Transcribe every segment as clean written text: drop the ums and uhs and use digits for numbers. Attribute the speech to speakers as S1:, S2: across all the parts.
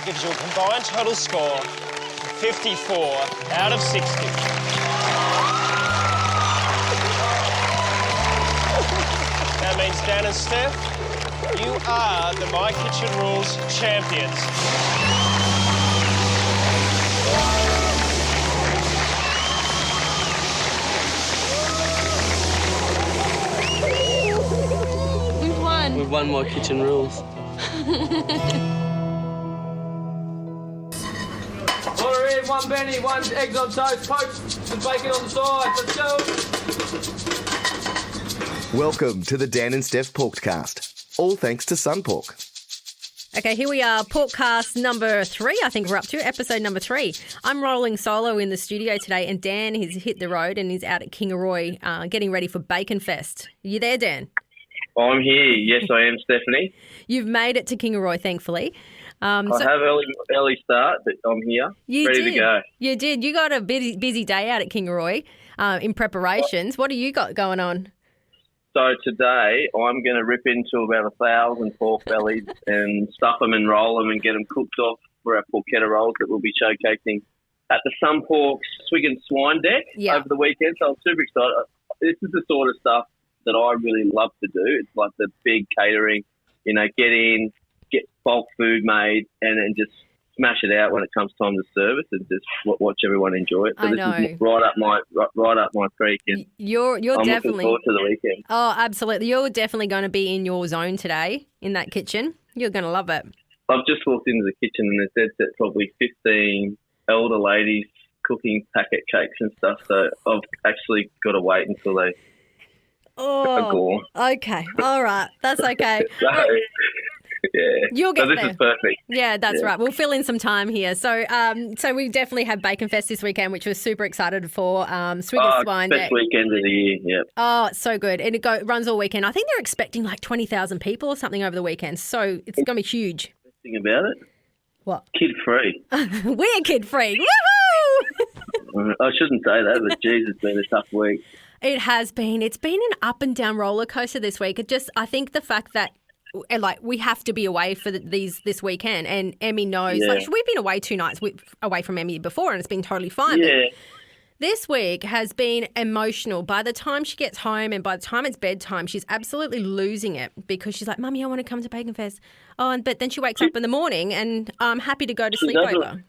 S1: gives you a combined total score of 54 out of 60. That means Dan and Steph, you are the My Kitchen Rules champions.
S2: We've won My Kitchen Rules.
S3: Order in, one Benny, one eggs on toast, poached and bacon on the side. Let's go.
S4: Welcome to the Dan and Steph Porkcast. All thanks to Sun Pork.
S5: Okay, here we are, Porkcast number 3, I think we're up to, episode number 3. I'm rolling solo in the studio today, and Dan has hit the road and he's out at Kingaroy getting ready for Bacon Fest. Are you there, Dan?
S6: I'm here. Yes, I am, Stephanie.
S5: You've made it to Kingaroy, thankfully.
S6: I have early start, but I'm here, ready to go.
S5: You did. You got a busy day out at Kingaroy in preparations. What do you got going on?
S6: So today I'm going to rip into about 1,000 pork bellies and stuff them and roll them and get them cooked off for our porchetta rolls that we'll be showcasing at the Sun Pork's Swig and Swine deck over the weekend. So I'm super excited. This is the sort of stuff that I really love to do. It's like the big catering, get in, get bulk food made and then just smash it out when it comes time to service and just watch everyone enjoy it. So this is right up my creek. And
S5: you're
S6: I'm
S5: definitely
S6: looking forward to the weekend.
S5: Oh, absolutely. You're definitely going to be in your zone today in that kitchen. You're going to love it.
S6: I've just walked into the kitchen and there's probably 15 elder ladies cooking packet cakes and stuff. So I've actually got to wait until they
S5: Oh, okay. All right. That's okay.
S6: Yeah.
S5: You'll get
S6: this
S5: there.
S6: is perfect.
S5: Yeah, that's right. We'll fill in some time here. So we definitely have Bacon Fest this weekend, which we're super excited for. Swig and Swine
S6: best weekend of the year, yep.
S5: Oh, it's so good. And it runs all weekend. I think they're expecting like 20,000 people or something over the weekend. So it's going to be huge.
S6: Best thing about it?
S5: What?
S6: Kid-free.
S5: We're kid-free. Woohoo!
S6: I shouldn't say that, but geez, it's been a tough week.
S5: It has been. It's been an up and down roller coaster this week. I think the fact that we have to be away for this weekend, and Emmy knows.
S6: Yeah.
S5: Like, we've been away 2 nights away from Emmy before, and it's been totally fine.
S6: Yeah.
S5: But this week has been emotional. By the time she gets home and by the time it's bedtime, she's absolutely losing it because she's like, "Mummy, I want to come to Bacon Fest." But then she wakes up in the morning and I'm happy to go to sleepover.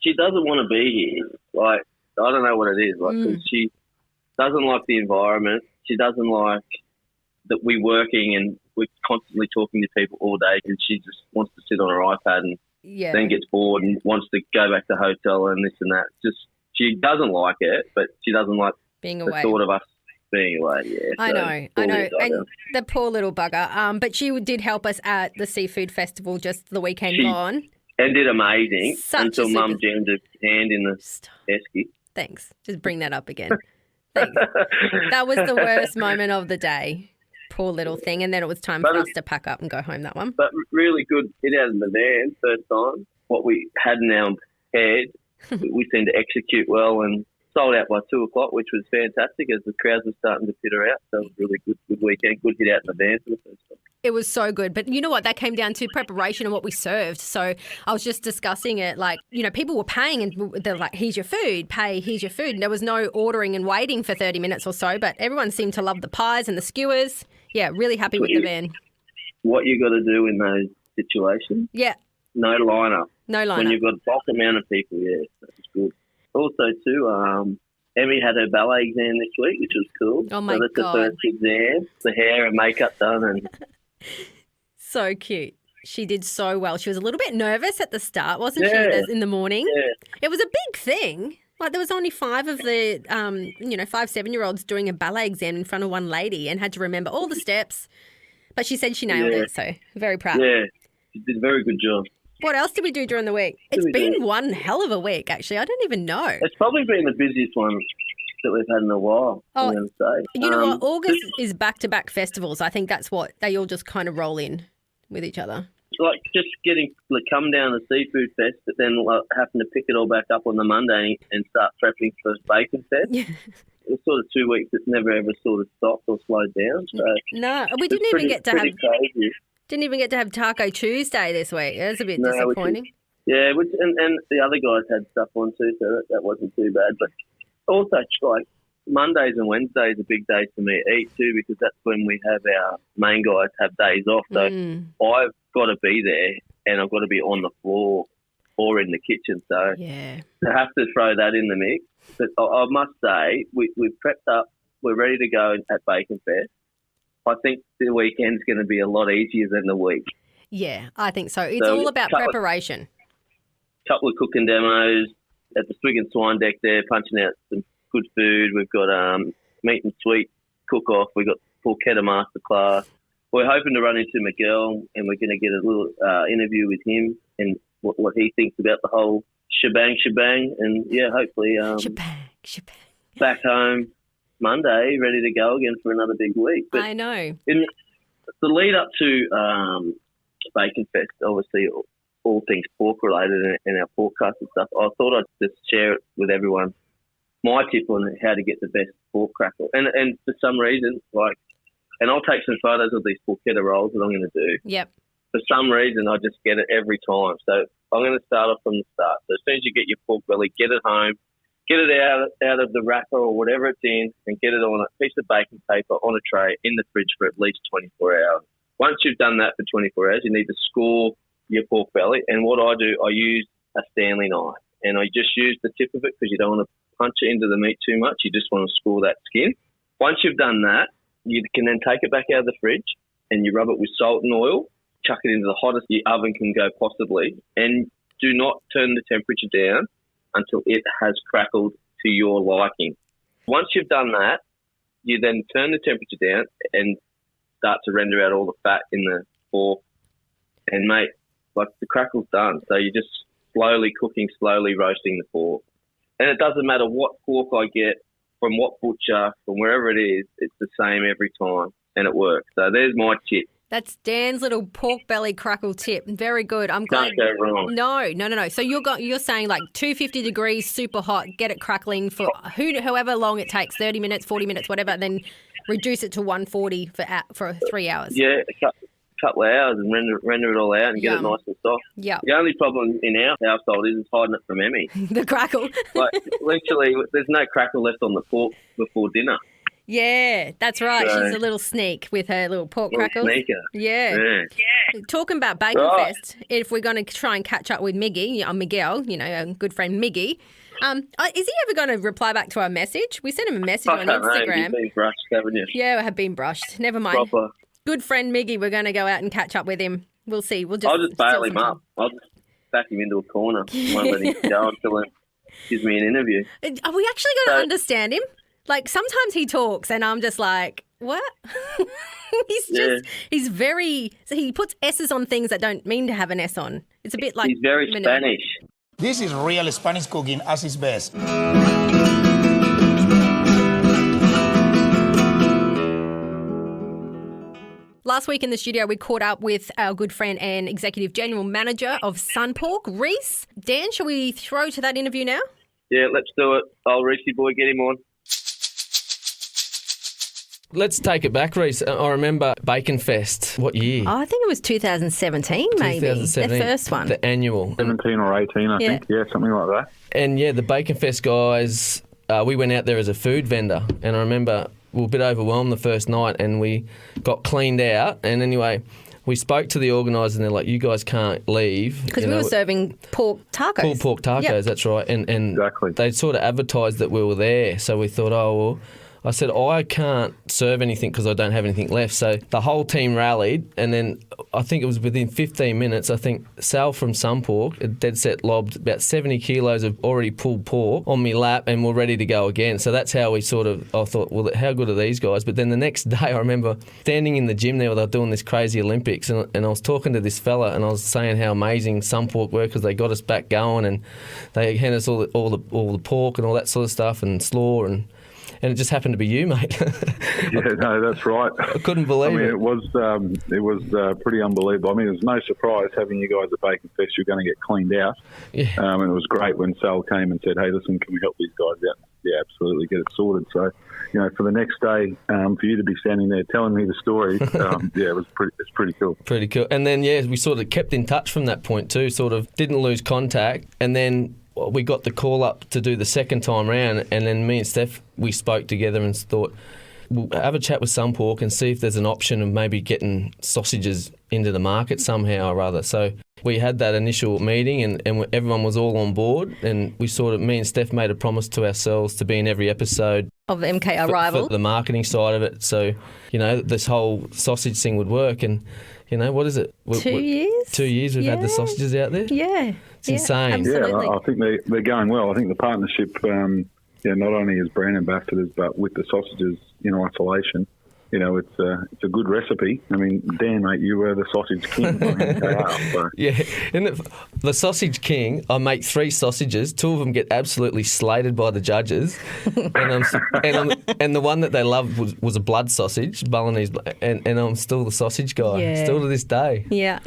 S6: She doesn't want to be here. Like, I don't know what it is. Like, 'cause she doesn't like the environment. She doesn't like that we're working and we're constantly talking to people all day, and she just wants to sit on her iPad and then gets bored and wants to go back to the hotel and this and that. Just she doesn't like it, but she doesn't like
S5: being
S6: the
S5: away.
S6: thought of us being away. Yeah,
S5: I know. And the poor little bugger. But she did help us at the seafood festival just the weekend gone.
S6: And did amazing until Mum jammed her hand in the esky.
S5: Thanks. Just bring that up again. Thanks. That was the worst moment of the day. Poor little thing. And then it was time for us to pack up and go home, that one.
S6: But really good hit out of the van first time. What we had in our head, we seemed to execute well and sold out by 2 o'clock, which was fantastic as the crowds were starting to peter out. So it was a really good weekend. Good hit out in the van for the first time.
S5: It was so good. But you know what? That came down to preparation and what we served. So I was just discussing it like, people were paying and they're like, here's your food, here's your food. And there was no ordering and waiting for 30 minutes or so, but everyone seemed to love the pies and the skewers. Yeah, really happy with the van.
S6: What you got to do in those situations?
S5: Yeah.
S6: No liner.
S5: No liner.
S6: When you've got a bulk amount of people, that's good. Also, too, Emmy had her ballet exam this week, which was cool.
S5: Oh, my
S6: God.
S5: God.
S6: The first exam, the hair and makeup done. And
S5: so cute. She did so well. She was a little bit nervous at the start, wasn't she, in the morning?
S6: Yeah.
S5: It was a big thing. Like, there was only 5 of the, 5 7-year-olds doing a ballet exam in front of one lady and had to remember all the steps. But she said she nailed it, so very proud.
S6: Yeah, she did a very good job.
S5: What else did we do during the week? It's been one hell of a week, actually. I don't even know.
S6: It's probably been the busiest one that we've had in a while, I'm going to say.
S5: You know what? August is back-to-back festivals. I think that's what they all just kind of roll in with each other.
S6: Like just come down to Seafood Fest, but then having to pick it all back up on the Monday and start prepping for Bacon Fest.
S5: Yeah.
S6: It was sort of 2 weeks that's never ever sort of stopped or slowed down. So
S5: no, we didn't even get to have Taco Tuesday this week. That's a bit disappointing.
S6: Yeah, and the other guys had stuff on too, so that wasn't too bad. But also, like, Mondays and Wednesdays are big days for me to eat too, because that's when we have our main guys have days off. So I've got to be there, and I've got to be on the floor or in the kitchen. So to have to throw that in the mix. But I must say, we've prepped up. We're ready to go at Bacon Fest. I think the weekend's going to be a lot easier than the week.
S5: Yeah, I think so. It's all about preparation.
S6: Couple of cooking demos at the Swig and Swine deck there, punching out some good food. We've got meat and sweet cook-off. We've got porchetta masterclass. We're hoping to run into Miguel, and we're going to get a little interview with him and what he thinks about the whole shebang. And, yeah, hopefully
S5: shebang.
S6: Back home Monday, ready to go again for another big week. But
S5: I know.
S6: in the lead up to Bacon Fest, obviously all things pork related in our podcast and stuff, I thought I'd just share it with everyone, my tip on how to get the best pork crackle. And for some reason, and I'll take some photos of these porchetta rolls that I'm going to do.
S5: Yep.
S6: For some reason, I just get it every time. So I'm going to start off from the start. So as soon as you get your pork belly, get it home, get it out of the wrapper or whatever it's in, and get it on a piece of baking paper on a tray in the fridge for at least 24 hours. Once you've done that for 24 hours, you need to score your pork belly. And what I do, I use a Stanley knife, and I just use the tip of it because you don't want to punch it into the meat too much. You just want to score that skin. Once you've done that, you can then take it back out of the fridge and you rub it with salt and oil, chuck it into the hottest the oven can go possibly, and do not turn the temperature down until it has crackled to your liking. Once you've done that, you then turn the temperature down and start to render out all the fat in the pork. And, mate, the crackle's done. So you're just slowly cooking, slowly roasting the pork. And it doesn't matter what pork I get from what butcher, from wherever it is, it's the same every time, and it works. So there's my tip.
S5: That's Dan's little pork belly crackle tip. Very good. I'm glad.
S6: Can't go wrong.
S5: No. So you're saying 250 degrees, super hot, get it crackling for however long it takes, 30 minutes, 40 minutes, whatever, and then reduce it to 140 for 3 hours.
S6: Yeah, a couple of hours and render it all out and get it nice and soft.
S5: Yeah.
S6: The only problem in our household is hiding it from Emmy.
S5: The crackle.
S6: Literally, there's no crackle left on the pork before dinner.
S5: Yeah, that's right. So, she's a little sneak with her little pork crackles.
S6: Sneaker.
S5: Yeah. Talking about Bacon Fest, if we're going to try and catch up with Miguel, a good friend Miggy, is he ever going to reply back to our message? We sent him a message on Instagram.
S6: You've been brushed, haven't you?
S5: Yeah, I have been brushed. Never mind.
S6: Proper.
S5: Good friend Miggy, we're going to go out and catch up with him. We'll see.
S6: I'll just bail him up. I'll just back him into a corner. I won't let him go until he gives me an interview.
S5: Are we actually going to understand him? Sometimes he talks and I'm just like, what? He puts S's on things that don't mean to have an S on. It's a bit like...
S6: He's very Spanish.
S7: This is real Spanish cooking at its best.
S5: Last week in the studio, we caught up with our good friend and executive general manager of Sun Pork, Reese. Dan, shall we throw to that interview now?
S6: Yeah, let's do it. Old Reese boy, get him on.
S2: Let's take it back, Reese. I remember Bacon Fest. What year?
S5: Oh, I think it was 2017, maybe. 2017, the first one.
S2: The annual.
S8: 17 or 18, I think. Yeah, something like that.
S2: And, the Bacon Fest guys, we went out there as a food vendor. And I remember we were a bit overwhelmed the first night and we got cleaned out. And anyway, we spoke to the organisers and they're like, you guys can't leave.
S5: Because we were serving pork tacos.
S2: Pulled pork tacos, that's right. And
S8: exactly.
S2: They sort of advertised that we were there. So we thought, I said, I can't serve anything because I don't have anything left. So the whole team rallied, and then I think it was within 15 minutes, I think Sal from Sun Pork, a dead set lobbed about 70 kilos of already pulled pork on me lap and we're ready to go again. So that's how I thought, well, how good are these guys? But then the next day I remember standing in the gym there where they were doing this crazy Olympics and I was talking to this fella and I was saying how amazing Sun Pork were because they got us back going and they handed us all the pork and all that sort of stuff and slaw and it just happened to be you, mate.
S8: Yeah, no, that's right.
S2: I couldn't believe it.
S8: It was pretty unbelievable. I mean, it was no surprise having you guys at Bacon Fest. You're going to get cleaned out.
S2: Yeah.
S8: And it was great when Sal came and said, hey, listen, can we help these guys out? absolutely get it sorted. So, for the next day, for you to be standing there telling me the story, it's pretty cool.
S2: Pretty cool. And then, we sort of kept in touch from that point too, sort of didn't lose contact. And then we got the call up to do the second time round. And then me and Steph, we spoke together and thought, we'll have a chat with Sunpork and see if there's an option of maybe getting sausages into the market somehow or other. So we had that initial meeting and everyone was all on board, and me and Steph made a promise to ourselves to be in every episode
S5: of MKR Rival.
S2: For the marketing side of it. So, this whole sausage thing would work. And, what is it?
S5: 2 years?
S2: 2 years we've had the sausages out there?
S5: Yeah.
S2: It's insane.
S5: Absolutely.
S8: I think they're going well. I think the partnership, not only as brand ambassadors, but with the sausages in isolation, it's a good recipe. I mean, Dan, mate, you were the sausage king on MKR. So.
S2: Yeah, the sausage king, I make 3 sausages. 2 of them get absolutely slated by the judges. And the one that they loved was a blood sausage, Balinese, and I'm still the sausage guy, still to this day.
S5: Yeah.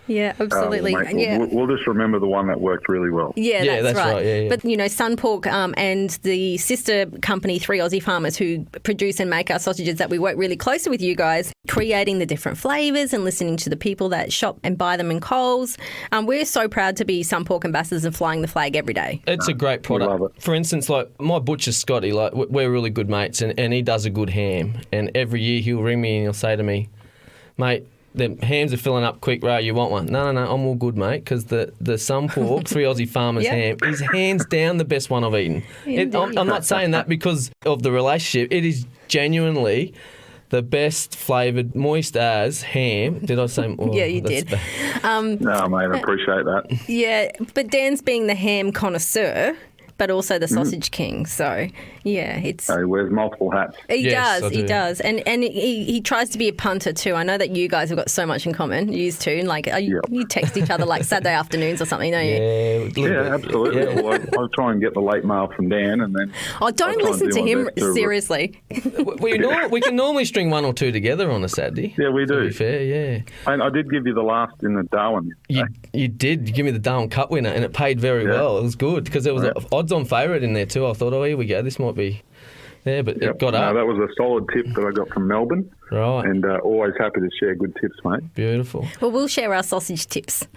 S5: Yeah, absolutely.
S8: We'll just remember the one that worked really well.
S5: Yeah, that's right.
S2: Yeah.
S5: But, Sunpork and the sister company, 3 Aussie Farmers, who produce and make our sausages, that we work really closely with you guys, creating the different flavours and listening to the people that shop and buy them in Coles. We're so proud to be Sunpork ambassadors and flying the flag every day.
S2: It's a great product.
S8: We love it.
S2: For instance, like my butcher, Scotty, like we're really good mates, and he does a good ham. And every year he'll ring me and he'll say to me, mate, the hams are filling up quick, right? You want one? No, I'm all good, mate, because the Sunpork 3 Aussie Farmers ham is hands down the best one I've eaten. I'm not saying that because of the relationship. It is genuinely the best flavoured, moist as ham. Did I say? Oh,
S5: yeah, you did.
S8: No, mate, I appreciate that.
S5: Yeah, but Dan's being the ham connoisseur, but also the sausage king. So, it's...
S8: So he wears multiple hats.
S5: He does. And he tries to be a punter too. I know that you guys have got so much in common, you two. Like, you text each other like Saturday afternoons or something, don't you?
S8: Yeah, absolutely.
S5: Yeah.
S8: Well, I try and get the late mail from Dan and then...
S5: Oh, don't listen to him, seriously.
S2: we can normally string 1 or 2 together on a Saturday.
S8: Yeah, we do.
S2: To be fair, yeah.
S8: And I did give you the last in the Darwin.
S2: You did. You give me the Darwin Cup winner, and it paid very well. It was good because there was odds-on favourite in there too. I thought, here we go. This might be there, but it got up.
S8: That was a solid tip that I got from Melbourne.
S2: Right.
S8: And always happy to share good tips, mate.
S2: Beautiful.
S5: Well, we'll share our sausage tips.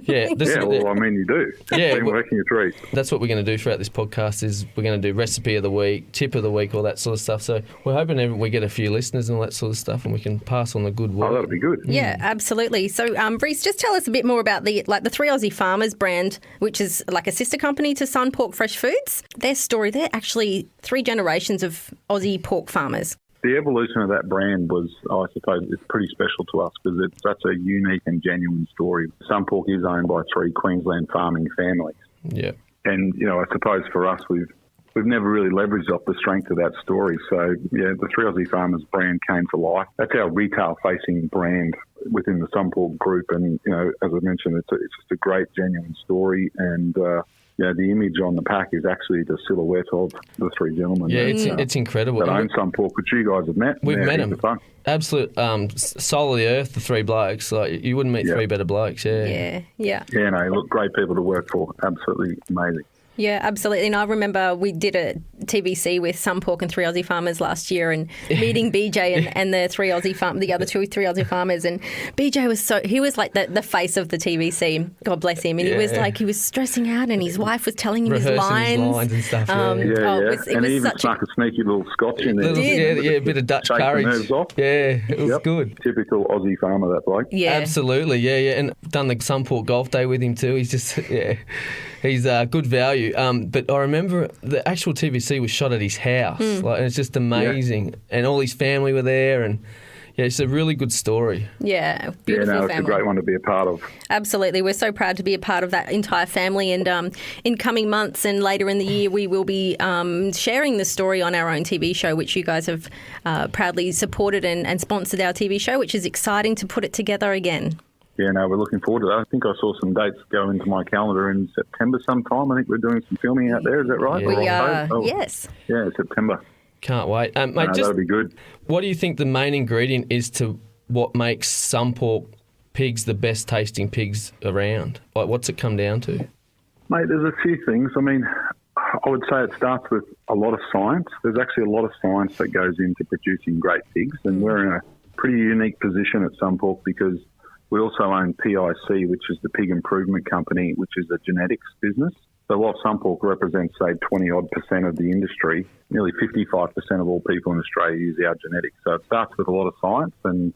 S8: Yeah. You do.
S2: Yeah.
S8: Been working your treat.
S2: That's what we're going to do throughout this podcast is we're going to do recipe of the week, tip of the week, all that sort of stuff. So we're hoping we get a few listeners and all that sort of stuff and we can pass on the good word.
S8: Oh, that'll be good.
S5: Yeah, absolutely. So, Reece, just tell us a bit more about the 3 Aussie Farmers brand, which is like a sister company to Sunpork Fresh Foods. Their story, they're actually 3 generations of Aussie pork farmers.
S8: The evolution of that brand was, I suppose, it's pretty special to us because it's such a unique and genuine story. Sunpork is owned by 3 Queensland farming families.
S2: Yeah.
S8: And, I suppose for us, we've never really leveraged off the strength of that story. So, the 3 Aussie Farmers brand came to life. That's our retail-facing brand within the Sunpork group. And, as I mentioned, it's just a great, genuine story. And, the image on the pack is actually the silhouette of the 3 gentlemen.
S2: Yeah, it's incredible.
S8: That own Sunpork, which you guys have met.
S2: We've met them. Absolute soul of the earth, the 3 blokes. Like you wouldn't meet 3 better blokes. Yeah.
S5: Yeah.
S8: Yeah, look, great people to work for. Absolutely amazing.
S5: Yeah, absolutely. And I remember we did a TVC with Sunpork and 3 Aussie Farmers last year and meeting BJ and the the other 2 3 Aussie Farmers. And BJ was he was like the face of the TVC, God bless him. And he was stressing out and his wife was telling him his lines
S2: and stuff.
S8: And he even snuck a sneaky little scotch in there.
S2: A bit of Dutch courage.
S8: The nerves off.
S2: Yeah, it was good.
S8: Typical Aussie farmer, that bloke.
S5: Yeah.
S2: Absolutely, yeah. And done the Sunpork golf day with him too. He's just, he's good value. But I remember the actual TVC was shot at his house. And it's just amazing. Yeah. And all his family were there. And it's a really good story.
S5: Yeah, beautiful family.
S8: It's a great one to be a part of.
S5: Absolutely. We're so proud to be a part of that entire family. And in coming months and later in the year, we will be sharing the story on our own TV show, which you guys have proudly supported and sponsored our TV show, which is exciting to put it together again.
S8: Yeah, we're looking forward to that. I think I saw some dates go into my calendar in September sometime. I think we're doing some filming out there. Is that right?
S2: Yeah.
S5: We are, yes.
S8: Yeah, September.
S2: Can't wait. Mate,
S8: that'll be good.
S2: What do you think the main ingredient is to what makes Sunpork pigs the best tasting pigs around? Like, what's it come down to?
S8: Mate, there's a few things. I mean, I would say it starts with a lot of science. There's actually a lot of science that goes into producing great pigs, and we're in a pretty unique position at Sunpork because we also own PIC, which is the Pig Improvement Company, which is a genetics business. So while Sunpork represents, say, 20-odd% of the industry, nearly 55% of all people in Australia use our genetics. So it starts with a lot of science, and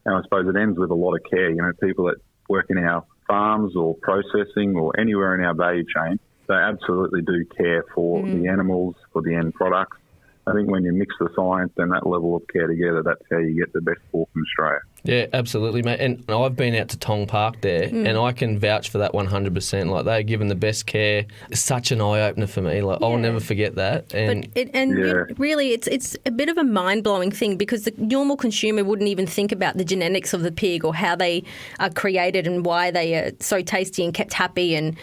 S8: I suppose it ends with a lot of care. You know, people that work in our farms or processing or anywhere in our value chain, they absolutely do care for the animals, for the end products. I think when you mix the science and that level of care together, that's how you get the best pork in Australia.
S2: Yeah, absolutely, mate. And I've been out to Tong Park there, and I can vouch for that 100%. Like, they're given the best care. It's such an eye-opener for me. Like, I'll never forget that. And
S5: really, it's a bit of a mind-blowing thing because the normal consumer wouldn't even think about the genetics of the pig or how they are created and why they are so tasty and kept happy and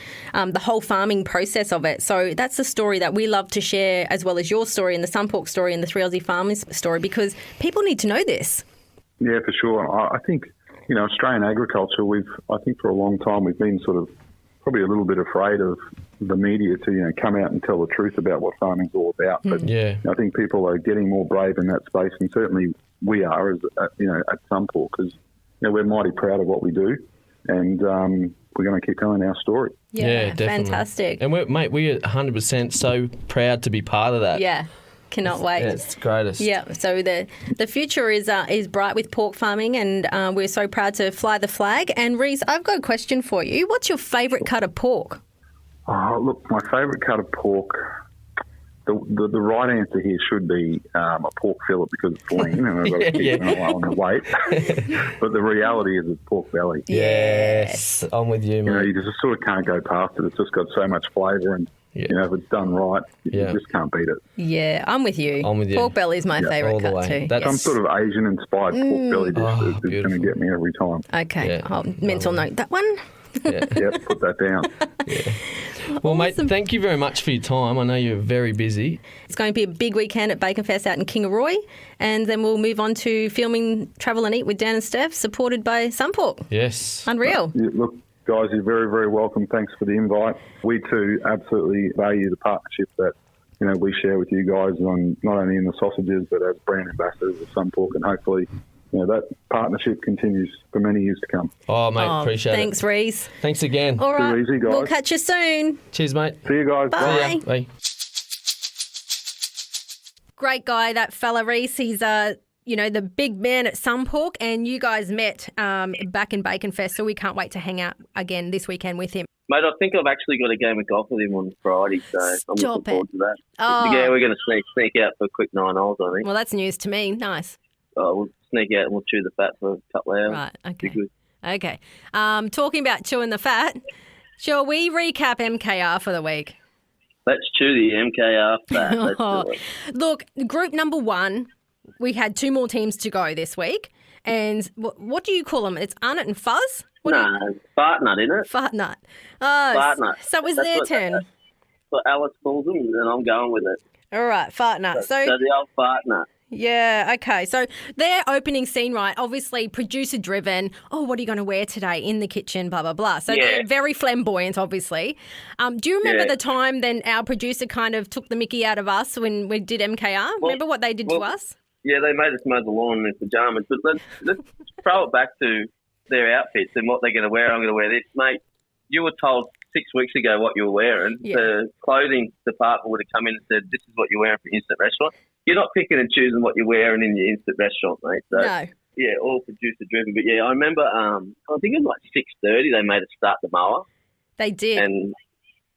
S5: the whole farming process of it. So that's a story that we love to share, as well as your story and the Sunpork story and the 3 Aussie Farmers story, because people need to know this.
S8: Yeah, for sure. I think, you know, Australian agriculture, I think for a long time we've been sort of probably a little bit afraid of the media to, you know, come out and tell the truth about what farming's all about. But I think people are getting more brave in that space, and certainly we are, as you know, at Sunpork, because, you know, we're mighty proud of what we do, and we're going to keep telling our story.
S5: Yeah,
S2: definitely.
S5: Fantastic.
S2: And we're 100% so proud to be part of that.
S5: Yeah. Cannot wait.
S2: Yeah, it's the greatest.
S5: Yeah, so the future is bright with pork farming, and we're so proud to fly the flag. And Reece, I've got a question for you. What's your favourite cut of pork?
S8: Oh, look, my favourite cut of pork, the right answer here should be a pork fillet because it's lean and I've got to keep an eye on the weight. But the reality is it's pork belly.
S2: Yes, I'm with you, mate.
S8: You know, you just sort of can't go past it. It's just got so much flavour, and you know, if it's done right, you just can't beat it.
S5: Yeah, I'm with you.
S2: Pork
S5: belly is my favourite cut too.
S8: That's some sort of Asian-inspired pork belly dish is going to get me every time.
S5: Okay, I'll mental note that one.
S8: Yep, put that down.
S2: Well, mate, thank you very much for your time. I know you're very busy.
S5: It's going to be a big weekend at Bacon Fest out in Kingaroy, and then we'll move on to filming Travel and Eat with Dan and Steph, supported by Sunpork.
S2: Yes.
S5: Unreal.
S8: Look, guys, you're very, very welcome. Thanks for the invite. We too absolutely value the partnership that, you know, we share with you guys on not only in the sausages but as brand ambassadors of Sunpork, and hopefully, you know, that partnership continues for many years to come.
S2: Oh, mate, appreciate
S5: thanks,
S2: it.
S5: Thanks, Reece.
S2: Thanks again.
S5: All right,
S8: too easy, guys.
S5: We'll catch you soon.
S2: Cheers, mate.
S8: See you guys.
S5: Bye.
S2: Bye.
S5: Great guy, that fella Reece. He's you know, the big man at Sunpork, and you guys met back in Bacon Fest, so we can't wait to hang out again this weekend with him.
S6: Mate, I think I've actually got a game of golf with him on Friday, so I'm looking forward to that.
S5: Oh.
S6: Yeah, we're going to sneak out for a quick 9 holes, I think.
S5: Well, that's news to me. Nice.
S6: We'll sneak out and we'll chew the fat for a couple of hours.
S5: Right, okay.
S6: Be good.
S5: Okay. Talking about chewing the fat, shall we recap MKR for the week?
S6: Let's chew the MKR fat. Let's do it.
S5: Look, group number 1, we had 2 more teams to go this week. And what do you call them? It's Arnott and Fuzz?
S6: Fart nut, isn't it?
S5: Fart nut. Oh,
S6: Fart nut.
S5: So it was their turn.
S6: That's what Alice calls them, and I'm going with it.
S5: All right, fart nut.
S6: So the old fart nut.
S5: Yeah, okay. So their opening scene, right, obviously producer-driven. Oh, what are you going to wear today in the kitchen, blah, blah, blah. So they're very flamboyant, obviously. Do you remember the time then our producer kind of took the mickey out of us when we did MKR? Remember what they did to us?
S6: Yeah, they made us mow the lawn in their pyjamas. But let's throw it back to their outfits and what they're going to wear. I'm going to wear this. Mate, you were told 6 weeks ago what you were wearing.
S5: Yeah.
S6: The clothing department would have come in and said, this is what you're wearing for instant restaurant. You're not picking and choosing what you're wearing in your instant restaurant, mate. So,
S5: no.
S6: Yeah, all producer-driven. But, yeah, I remember, I think it was like 6:30 they made us start the mower.
S5: They did.
S6: And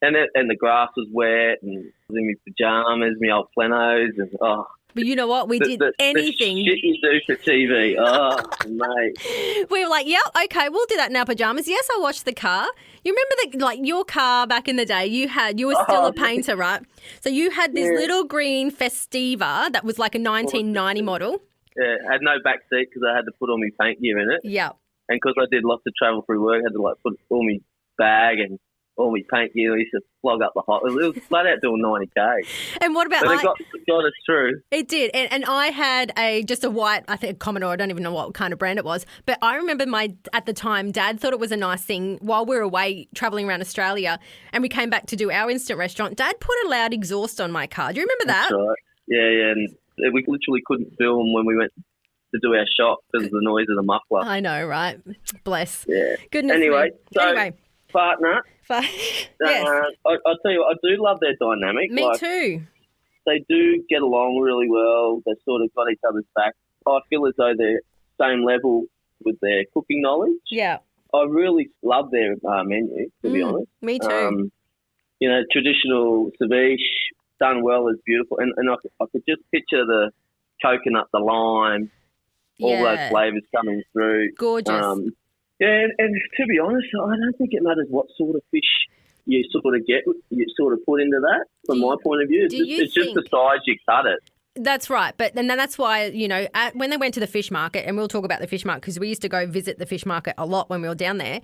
S6: the grass was wet, and I was in my pyjamas, my old plenos, and,
S5: But you know what? We did anything.
S6: The shit you do for TV. Oh, mate.
S5: We were like, yeah, okay, we'll do that in our pajamas. Yes, I washed the car. You remember your car back in the day? You were still a painter, right? So you had this little green Festiva that was like a 1990 model.
S6: Yeah, had no back seat because I had to put all my paint gear in it.
S5: Yeah.
S6: And because I did lots of travel through work, I had to put all my bag and all my paint gear. We used to flog up the hot. It was flat out doing 90k.
S5: And what about
S6: But it got us through.
S5: It did. And I had just a white, I think, Commodore. I don't even know what kind of brand it was. But I remember at the time, Dad thought it was a nice thing while we were away travelling around Australia and we came back to do our instant restaurant. Dad put a loud exhaust on my car. Do you remember that?
S6: That's right. Yeah. And we literally couldn't film when we went to do our shot because of the noise of the muffler.
S5: I know, right? Bless.
S6: Yeah.
S5: Goodness
S6: Anyway,
S5: me.
S6: partner.
S5: Yes.
S6: I'll tell you what, I do love their dynamic.
S5: Me too.
S6: They do get along really well. They've sort of got each other's back. I feel as though they're same level with their cooking knowledge.
S5: Yeah.
S6: I really love their menu, to be honest.
S5: Me too.
S6: Traditional ceviche, done well, is beautiful. And I could just picture the coconut, the lime, all those flavours coming through.
S5: Gorgeous.
S6: And to be honest, I don't think it matters what sort of fish you sort of put into that, from my point of view. It's just the size you cut it.
S5: That's right. And then that's why, when they went to the fish market, and we'll talk about the fish market because we used to go visit the fish market a lot when we were down there.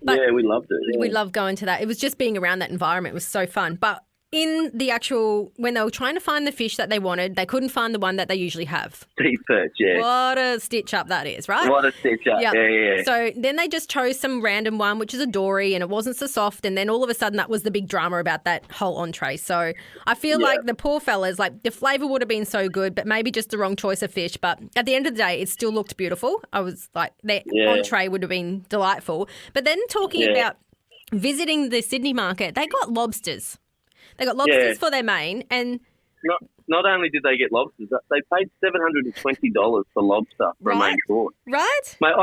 S5: But
S6: yeah, we loved it. Yeah.
S5: We loved going to that. It was just being around that environment. It was so fun. But in the actual, when they were trying to find the fish that they wanted, they couldn't find the one that they usually have.
S6: Sea perch, yeah.
S5: What a stitch up that is, right?
S6: What a stitch up, yeah.
S5: So then they just chose some random one, which is a dory, and it wasn't so soft. And then all of a sudden that was the big drama about that whole entree. So I feel like the poor fellas, like the flavour would have been so good, but maybe just the wrong choice of fish. But at the end of the day, it still looked beautiful. I was like, their entree would have been delightful. But then talking about visiting the Sydney market, they got lobsters. They got lobsters for their main, and
S6: not only did they get lobsters, they paid $720 for lobster for a main course.
S5: Right?
S6: Mate,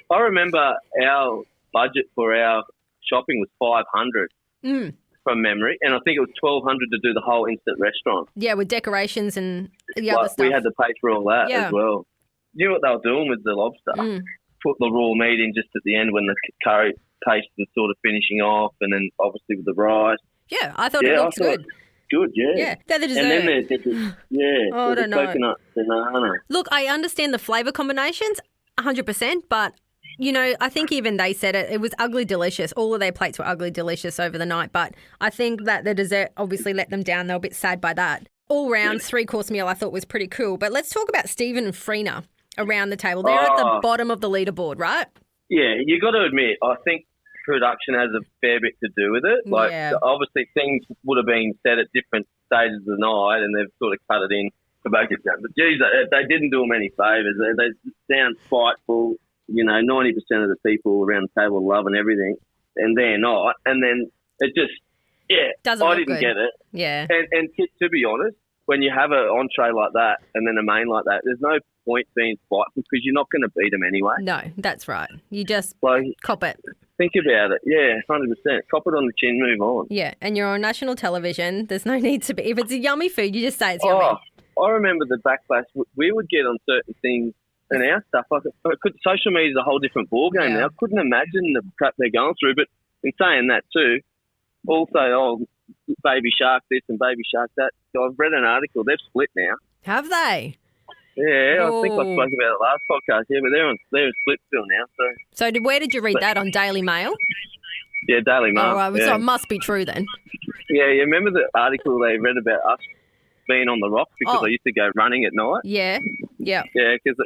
S6: I remember our budget for our shopping was $500 from memory, and I think it was $1,200 to do the whole instant restaurant.
S5: Yeah, with decorations and the other stuff.
S6: We had to pay for all that as well. You know what they were doing with the lobster? Put the raw meat in just at the end when the curry paste was sort of finishing off, and then obviously with the rice.
S5: Yeah, I thought it looked good.
S6: Good, yeah.
S5: Yeah, they're the dessert.
S6: And then there's
S5: I don't know.
S6: Coconut banana.
S5: Look, I understand the flavour combinations 100%, but, I think even they said it was ugly delicious. All of their plates were ugly delicious over the night, but I think that the dessert obviously let them down. They were a bit sad by that. All round, 3-course meal I thought was pretty cool. But let's talk about Stephen and Freena around the table. They're at the bottom of the leaderboard, right?
S6: Yeah, you got to admit, I think production has a fair bit to do with it. Obviously things would have been said at different stages of the night and they've sort of cut it in to make it sound. But geez, they didn't do them any favours. They sound spiteful. 90% of the people around the table loving everything and they're not. And then it just, I didn't get it.
S5: Yeah.
S6: And to be honest, when you have an entree like that and then a main like that, there's no point being spiteful because you're not going to beat them anyway.
S5: No, that's right. You just cop it.
S6: Think about it. Yeah, 100%. Cop it on the chin, move on.
S5: Yeah, and you're on national television. There's no need to be. If it's a yummy food, you just say it's yummy.
S6: I remember the backlash we would get on certain things and our stuff. Social media is a whole different ballgame now. I couldn't imagine the crap they're going through. But in saying that too, also, baby shark this and baby shark that. So I've read an article. They've split now.
S5: Have they?
S6: Yeah, I think I spoke about it last podcast. Yeah, but they're in Splitsville now.
S5: So where did you read that, on Daily Mail?
S6: Yeah, Daily Mail.
S5: Oh, right. So it must be true then.
S6: Yeah, you remember the article they read about us being on the rocks because I used to go running at night?
S5: Yeah.
S6: Yeah, because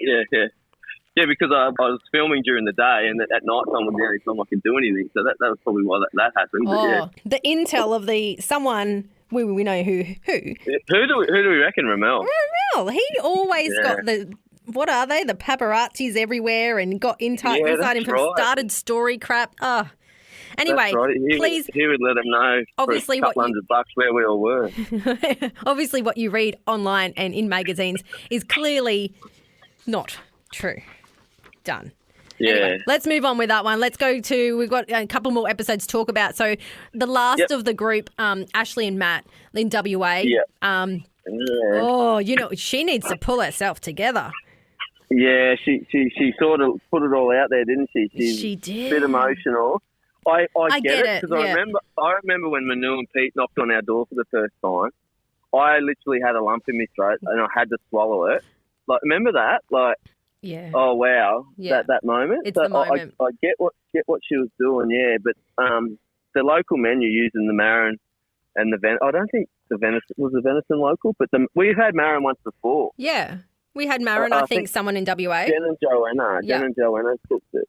S6: I was filming during the day and at night time was the only time I could do anything. So that was probably why that happened.
S5: Oh, the intel of someone... We know who.
S6: Who do we reckon, Ramel?
S5: Ramel. He always got what are they? The paparazzis everywhere and got inside info, started story crap. Oh. Anyway, please.
S6: He would let them know
S5: obviously
S6: for a couple $100 where we all were.
S5: Obviously what you read online and in magazines is clearly not true. Done.
S6: Yeah.
S5: Anyway, let's move on with that one. Let's go to, we've got a couple more episodes to talk about. So the last of the group, Ashley and Matt in WA.
S6: Yeah.
S5: Oh, she needs to pull herself together.
S6: Yeah, she sort of put it all out there, didn't she?
S5: She did.
S6: A bit emotional. I get it because
S5: I
S6: remember when Manu and Pete knocked on our door for the first time. I literally had a lump in my throat and I had to swallow it. Like, remember that? Like.
S5: Yeah.
S6: Oh wow!
S5: Yeah.
S6: That moment.
S5: It's the moment.
S6: I get what she was doing. Yeah, but the local menu using the Marin and the I don't think the venison local, but we've had Marin once before.
S5: Yeah. We had Marin, I think someone in WA.
S6: Jen and Joanna cooked it.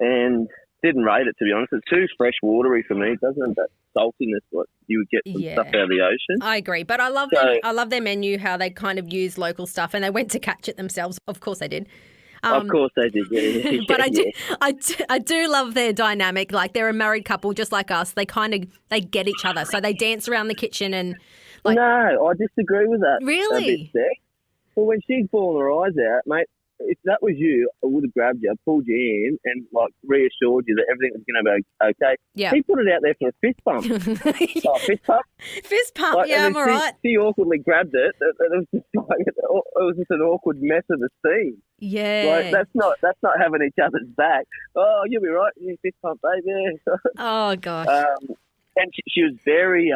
S6: And didn't rate it, to be honest. It's too fresh watery for me. It doesn't have that saltiness like you would get from stuff out of the ocean.
S5: I agree. But I love their menu, how they kind of use local stuff, and they went to catch it themselves. Of course they did.
S6: Of course they did, yeah.
S5: But I do love their dynamic. Like, they're a married couple just like us. They get each other. So they dance around the kitchen and like...
S6: No, I disagree with that.
S5: Really?
S6: Well, when she's bawling her eyes out, mate, if that was you, I would have grabbed you, pulled you in and like reassured you that everything was going to be okay.
S5: Yeah.
S6: He put it out there for a fist bump. Fist pump?
S5: Fist pump, yeah, I'm all right.
S6: She awkwardly grabbed it. It was just an awkward mess of a scene.
S5: Yeah.
S6: Like, that's not having each other's back. Oh, you'll be right. You fist pump, baby.
S5: Oh, gosh.
S6: And she was very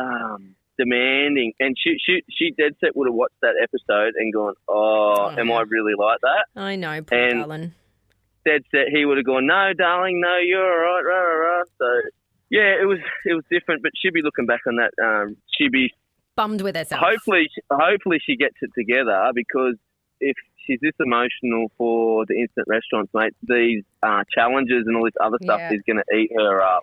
S6: demanding, and she dead set would have watched that episode and gone, am I really like that?
S5: I know, poor darling.
S6: Dead set, he would have gone, no, darling, no, you're all right, rah, rah, rah. So, yeah, it was different, but she'd be looking back on that. She'd be
S5: bummed with herself.
S6: Hopefully she gets it together, because if she's this emotional for the instant restaurants, mate, these challenges and all this other stuff is going to eat her up.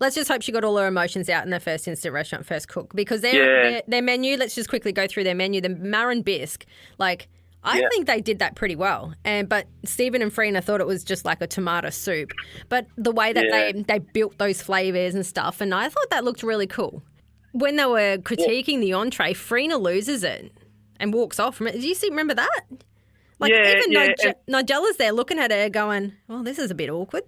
S5: Let's just hope she got all her emotions out in the first instant restaurant, first cook, because their menu, let's just quickly go through their menu. The Marin bisque, like, I think they did that pretty well. But Stephen and Freena thought it was just like a tomato soup. But the way that they built those flavours and stuff, and I thought that looked really cool. When they were critiquing the entree, Freena loses it and walks off from it. Did you remember that? Like, Nigella's there looking at her going, well, this is a bit awkward.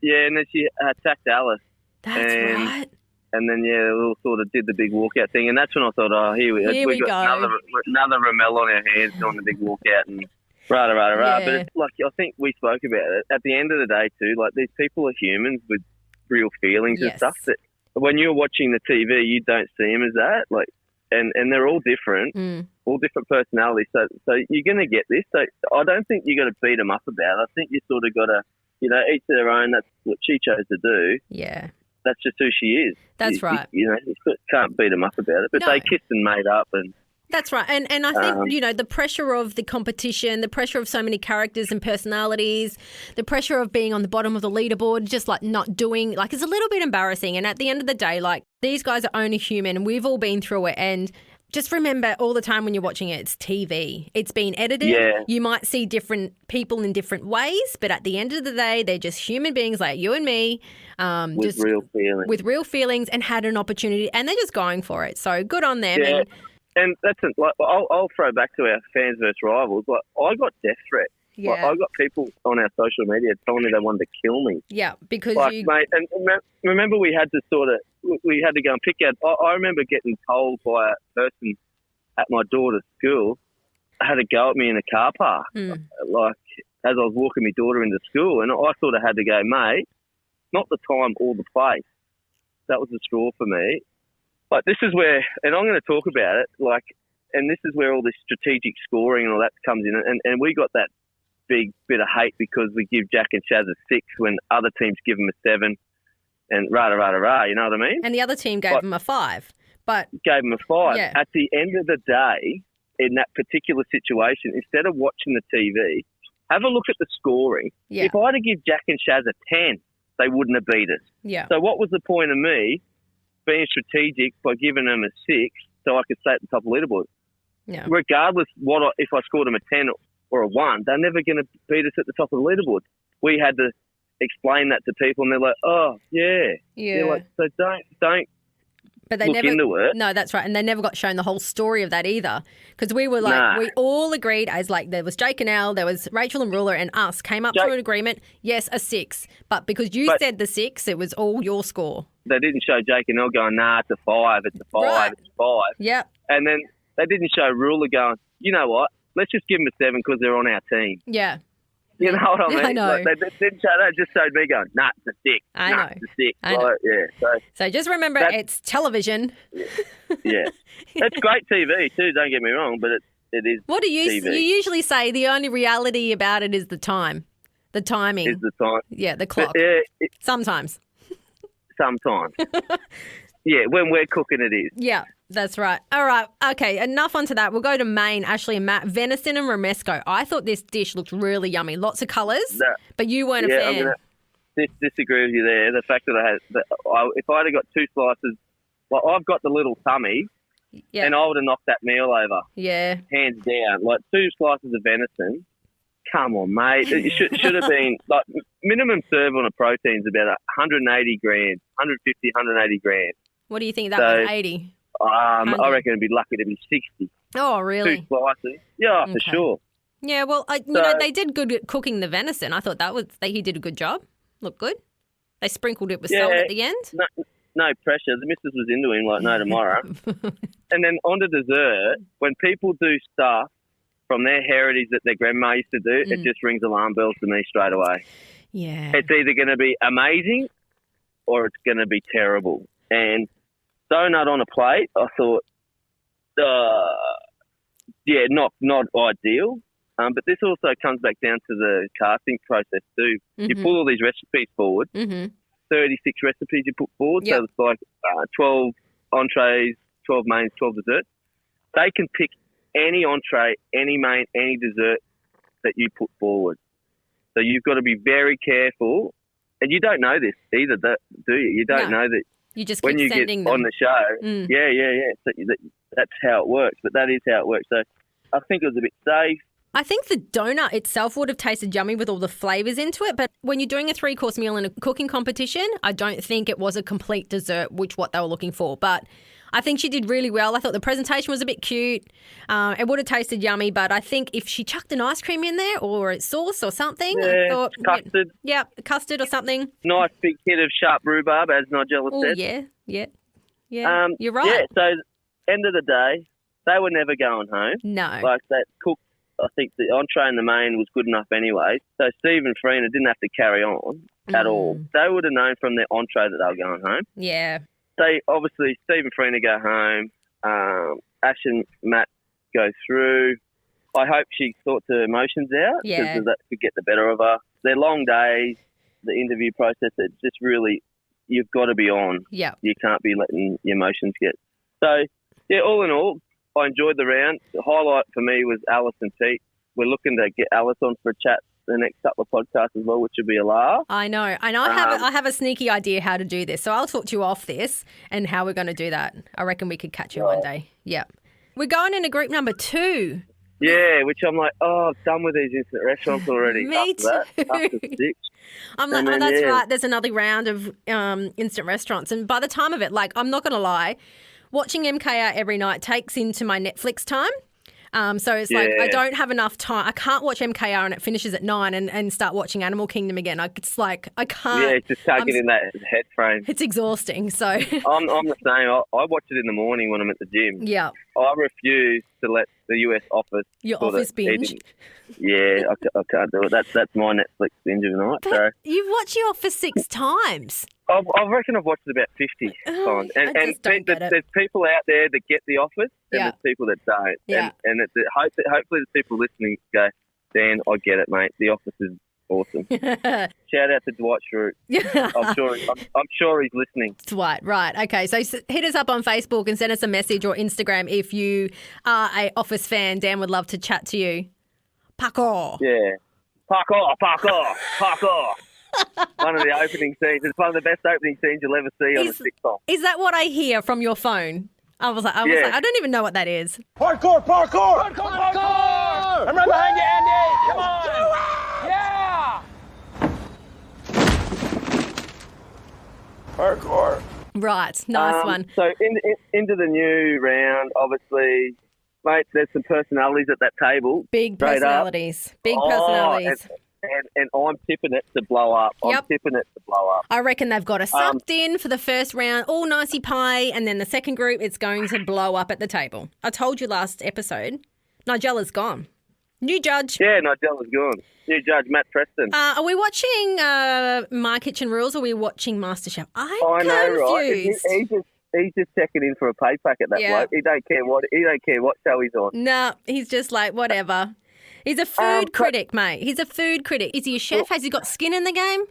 S5: Yeah,
S6: and then she attacked Alice.
S5: That's right.
S6: And then, we all sort of did the big walkout thing. And that's when I thought, here we got another Ramel on our hands doing the big walkout and rah. But it's like, I think we spoke about it. At the end of the day, too, like, these people are humans with real feelings and stuff that when you're watching the TV, you don't see them as that. Like, and they're all different, all different personalities. So you're going to get this. So I don't think you got to beat them up about it. I think you sort of got to, each their own. That's what she chose to do.
S5: Yeah.
S6: That's just who she is.
S5: That's right.
S6: You can't beat them up about it. But they kissed and made up. And
S5: that's right. And I think, the pressure of the competition, the pressure of so many characters and personalities, the pressure of being on the bottom of the leaderboard, just like not doing, like, it's a little bit embarrassing. And at the end of the day, like, these guys are only human and we've all been through it. And just remember all the time when you're watching it, it's TV. It's been edited. Yeah. You might see different people in different ways, but at the end of the day, they're just human beings like you and me.
S6: With real feelings.
S5: With real feelings, and had an opportunity, and they're just going for it. So good on them.
S6: Yeah. And that's I'll throw back to our fans versus rivals. Like, I got death threats. Yeah. Like, I got people on our social media telling me they wanted to kill me.
S5: Yeah, because
S6: mate, and remember we had to go and pick out. I remember getting told by a person at my daughter's school had a go at me in a car park, like as I was walking my daughter into school, and I sort of had to go, mate, not the time or the place. That was the straw for me. But this is where, and I'm going to talk about it, like, and this is where all this strategic scoring and all that comes in, and we got that big bit of hate because we give Jack and Shaz a 6 when other teams give them a 7 and rah, you know what I mean?
S5: And the other team gave them a 5. But
S6: gave them a 5.
S5: Yeah.
S6: At the end of the day, in that particular situation, instead of watching the TV, have a look at the scoring.
S5: Yeah.
S6: If I had to give Jack and Shaz a 10, they wouldn't have beat us.
S5: Yeah.
S6: So what was the point of me being strategic by giving them a 6 so I could stay at the top of the leaderboard?
S5: Yeah.
S6: Regardless if I scored them a 10 or a 1, they're never going to beat us at the top of the leaderboard. We had to explain that to people, and they're like, "Oh, yeah." They're like, so don't.
S5: But they never
S6: into it.
S5: No, that's right, and they never got shown the whole story of that either. Because we were like, we all agreed as like there was Jake and Al, there was Rachel and Ruler, and us came up to an agreement. Yes, a 6, but because you said the 6, it was all your score.
S6: They didn't show Jake and Al going, "Nah, it's a 5, it's a 5,
S5: right.
S6: It's a 5."
S5: Yeah,
S6: and then they didn't show Ruler going, "You know what? Let's just give them a 7 because they're on our team."
S5: Yeah.
S6: You know what I mean?
S5: I know.
S6: Like, they didn't show that. Just showed me going, "Nah, it's a 6.
S5: I know.
S6: It's a 6.
S5: I know.
S6: Like, yeah.
S5: So just remember, it's television.
S6: Yeah. It's great TV too, don't get me wrong, but it is
S5: What do you
S6: TV.
S5: You usually say the only reality about it is the time. The timing.
S6: Is the time.
S5: Yeah, the clock.
S6: But,
S5: Sometimes.
S6: sometimes. Yeah, when we're cooking it is.
S5: Yeah, that's right. All right. Okay, enough onto that. We'll go to Maine, Ashley and Matt. Venison and romesco. I thought this dish looked really yummy. Lots of colours, but you weren't a fan.
S6: I'm going to disagree with you there. The fact that if I'd have got 2 slices, well, I've got the little tummy, and I would have knocked that meal over.
S5: Yeah.
S6: Hands down. Like 2 slices of venison. Come on, mate. It should have been, like, minimum serve on a protein is about 180 grams, 150, 180 grams.
S5: What do you think? That was 80?
S6: I reckon it'd be lucky to be 60.
S5: Oh, really?
S6: 2 slices. Yeah, for sure.
S5: Yeah, well, you know, they did good at cooking the venison. I thought he did a good job. Looked good. They sprinkled it with salt at the end.
S6: No pressure. The missus was into him like no tomorrow. And then on to dessert, when people do stuff from their heritage that their grandma used to do, it just rings alarm bells to me straight away.
S5: Yeah.
S6: It's either going to be amazing or it's going to be terrible. And donut on a plate, I thought, not ideal. But this also comes back down to the casting process too. You pull all these recipes forward, 36 recipes you put forward, so it's like 12 entrees, 12 mains, 12 desserts. They can pick any entree, any main, any dessert that you put forward. So you've got to be very careful. And you don't know this either, do you? You don't know that.
S5: You just
S6: when
S5: keep
S6: you
S5: sending
S6: get
S5: them.
S6: on the show, So that's how it works. But that is how it works. So I think it was a bit safe.
S5: I think the donut itself would have tasted yummy with all the flavours into it, but when you're doing a 3-course meal in a cooking competition, I don't think it was a complete dessert, which what they were looking for. But I think she did really well. I thought the presentation was a bit cute. It would have tasted yummy, but I think if she chucked an ice cream in there or a sauce or something, I thought
S6: custard.
S5: Yeah, custard or something.
S6: Nice big hit of sharp rhubarb, as Nigella said.
S5: Yeah. You're right.
S6: Yeah, so end of the day, they were never going home.
S5: No.
S6: Like that cook, I think the entree and the main was good enough anyway. So Steve and Farina didn't have to carry on at all. They would have known from their entree that they were going home.
S5: Yeah.
S6: They obviously, Steve and Farina go home. Ash and Matt go through. I hope she sorts her emotions out because that could get the better of her. They're long days, the interview process. It's just really, you've got to be on.
S5: Yeah.
S6: You can't be letting your emotions get. So, yeah, all in all, I enjoyed the round. The highlight for me was Alice and Pete. We're looking to get Alice on for a chat the next couple of podcasts as well, which would be a laugh.
S5: I know. And I have a sneaky idea how to do this. So I'll talk to you off this and how we're going to do that. I reckon we could catch you one day. Yeah. We're going into group number 2.
S6: Yeah, which I'm like, I'm done with these instant restaurants already.
S5: Me too.
S6: After 6.
S5: I'm like, that's right. There's another round of instant restaurants. And by the time of it, like, I'm not going to lie, watching MKR every night takes into my Netflix time. So it's like I don't have enough time. I can't watch MKR and it finishes at 9 and start watching Animal Kingdom again. It's like I can't.
S6: Yeah, just can't get in that head frame.
S5: It's exhausting. So
S6: I'm the same. I watch it in the morning when I'm at the gym.
S5: Yeah.
S6: I refuse to let the US Office.
S5: Your Office binge.
S6: Yeah, I can't do it. That's my Netflix binge of the night. So
S5: you've watched The Office 6 times.
S6: I reckon I've watched it about 50 times. And there's people out there that get The Office and there's people that don't.
S5: Yeah.
S6: And hopefully the people listening go, Dan, I get it, mate. The Office is awesome. Shout out to Dwight Schrute. I'm sure he's listening.
S5: Dwight, right. Okay, so hit us up on Facebook and send us a message or Instagram if you are a Office fan. Dan would love to chat to you. Parkour.
S6: Yeah. Parkour. One of the opening scenes. It's one of the best opening scenes you'll ever see on a sitcom.
S5: Is that what I hear from your phone? I was like, I don't even know what that is.
S3: Parkour! I'm right behind you, Andy! Come on! Do it! Yeah! Parkour.
S5: Right, nice one.
S6: So into the new round, obviously, mate, there's some personalities at that table.
S5: Big personalities.
S6: And I'm tipping it to blow up. I'm tipping it to blow up.
S5: I reckon they've got us sucked in for the first round, all nicey pie, and then the second group, it's going to blow up at the table. I told you last episode, Nigella's gone. New judge.
S6: Yeah, Nigella's gone. New judge, Matt Preston.
S5: Are we watching My Kitchen Rules or are we watching MasterChef? I'm confused.
S6: Right? He's just checking in for a pay packet, that bloke. He don't care what show he's on.
S5: No, he's just like, whatever. He's a food critic, mate. He's a food critic. Is he a chef? Has he got skin in the game?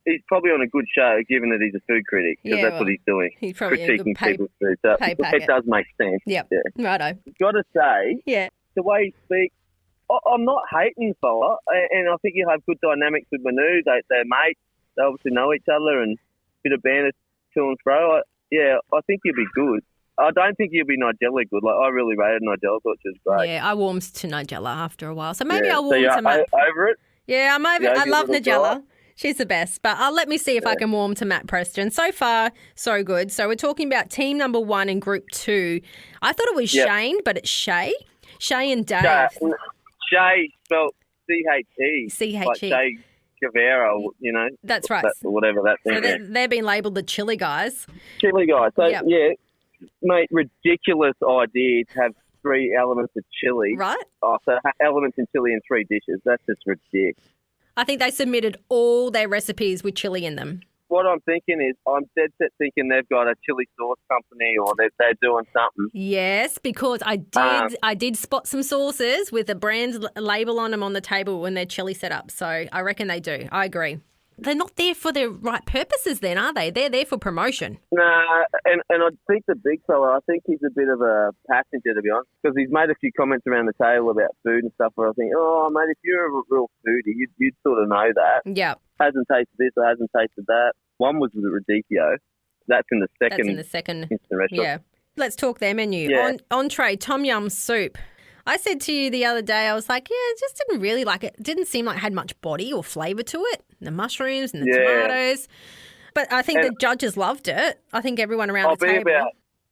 S6: he's probably on a good show, given that he's a food critic, because that's what he's doing.
S5: He's probably a good
S6: critiquing people's food. So
S5: pay
S6: it
S5: packet.
S6: does make sense.
S5: Yep.
S6: Yeah.
S5: Righto.
S6: Got to say,
S5: Yeah.
S6: the way he speaks, I'm not hating fella, and I think you have good dynamics with Manu. They're mates. They obviously know each other, and a bit of banter to and fro. I think you'll be good. I don't think you'll be Nigella good. Like, I really rated Nigella, thought she was great.
S5: Yeah, I warmed to Nigella after a while. So maybe I'll
S6: so
S5: warm
S6: you're
S5: to Matt.
S6: over it?
S5: Yeah, I'm over it. I
S6: your
S5: love
S6: little
S5: Nigella.
S6: guy?
S5: She's the best. But let me see if I can warm to Matt Preston. So far, so good. So we're talking about team number 1 in group 2. I thought it was Shane, but it's Shay. Shay and Dave.
S6: Shay spelled C-H-E.
S5: C-H-E.
S6: Like Shay Guevara, you know.
S5: That's right.
S6: Whatever that thing
S5: So
S6: is.
S5: they're being labelled the chili guys.
S6: Chili guy. So,
S5: Yep.
S6: yeah, mate, ridiculous idea to have 3 elements of chili.
S5: Right.
S6: Oh, so elements in chili in 3 dishes. That's just ridiculous.
S5: I think they submitted all their recipes with chili in them.
S6: What I'm thinking is I'm dead set thinking they've got a chili sauce company or they're doing something.
S5: Yes, because I did spot some sauces with a brand label on them on the table when they're chili set up. So I reckon they do. I agree. They're not there for the right purposes then, are they? They're there for promotion.
S6: Nah, and I think the big fella, I think he's a bit of a passenger, to be honest, because he's made a few comments around the table about food and stuff where I think, oh, mate, if you're a real foodie, you'd sort of know that.
S5: Yeah.
S6: Hasn't tasted this or hasn't tasted that. One was the Radicchio. That's in the second instant restaurant.
S5: Yeah. Let's talk their menu.
S6: Yeah.
S5: Entree, tom yum soup. I said to you the other day, I was like, yeah, it just didn't really like it. Didn't seem like it had much body or flavour to it. The mushrooms and the tomatoes. But I think the judges loved it. I think everyone around the table.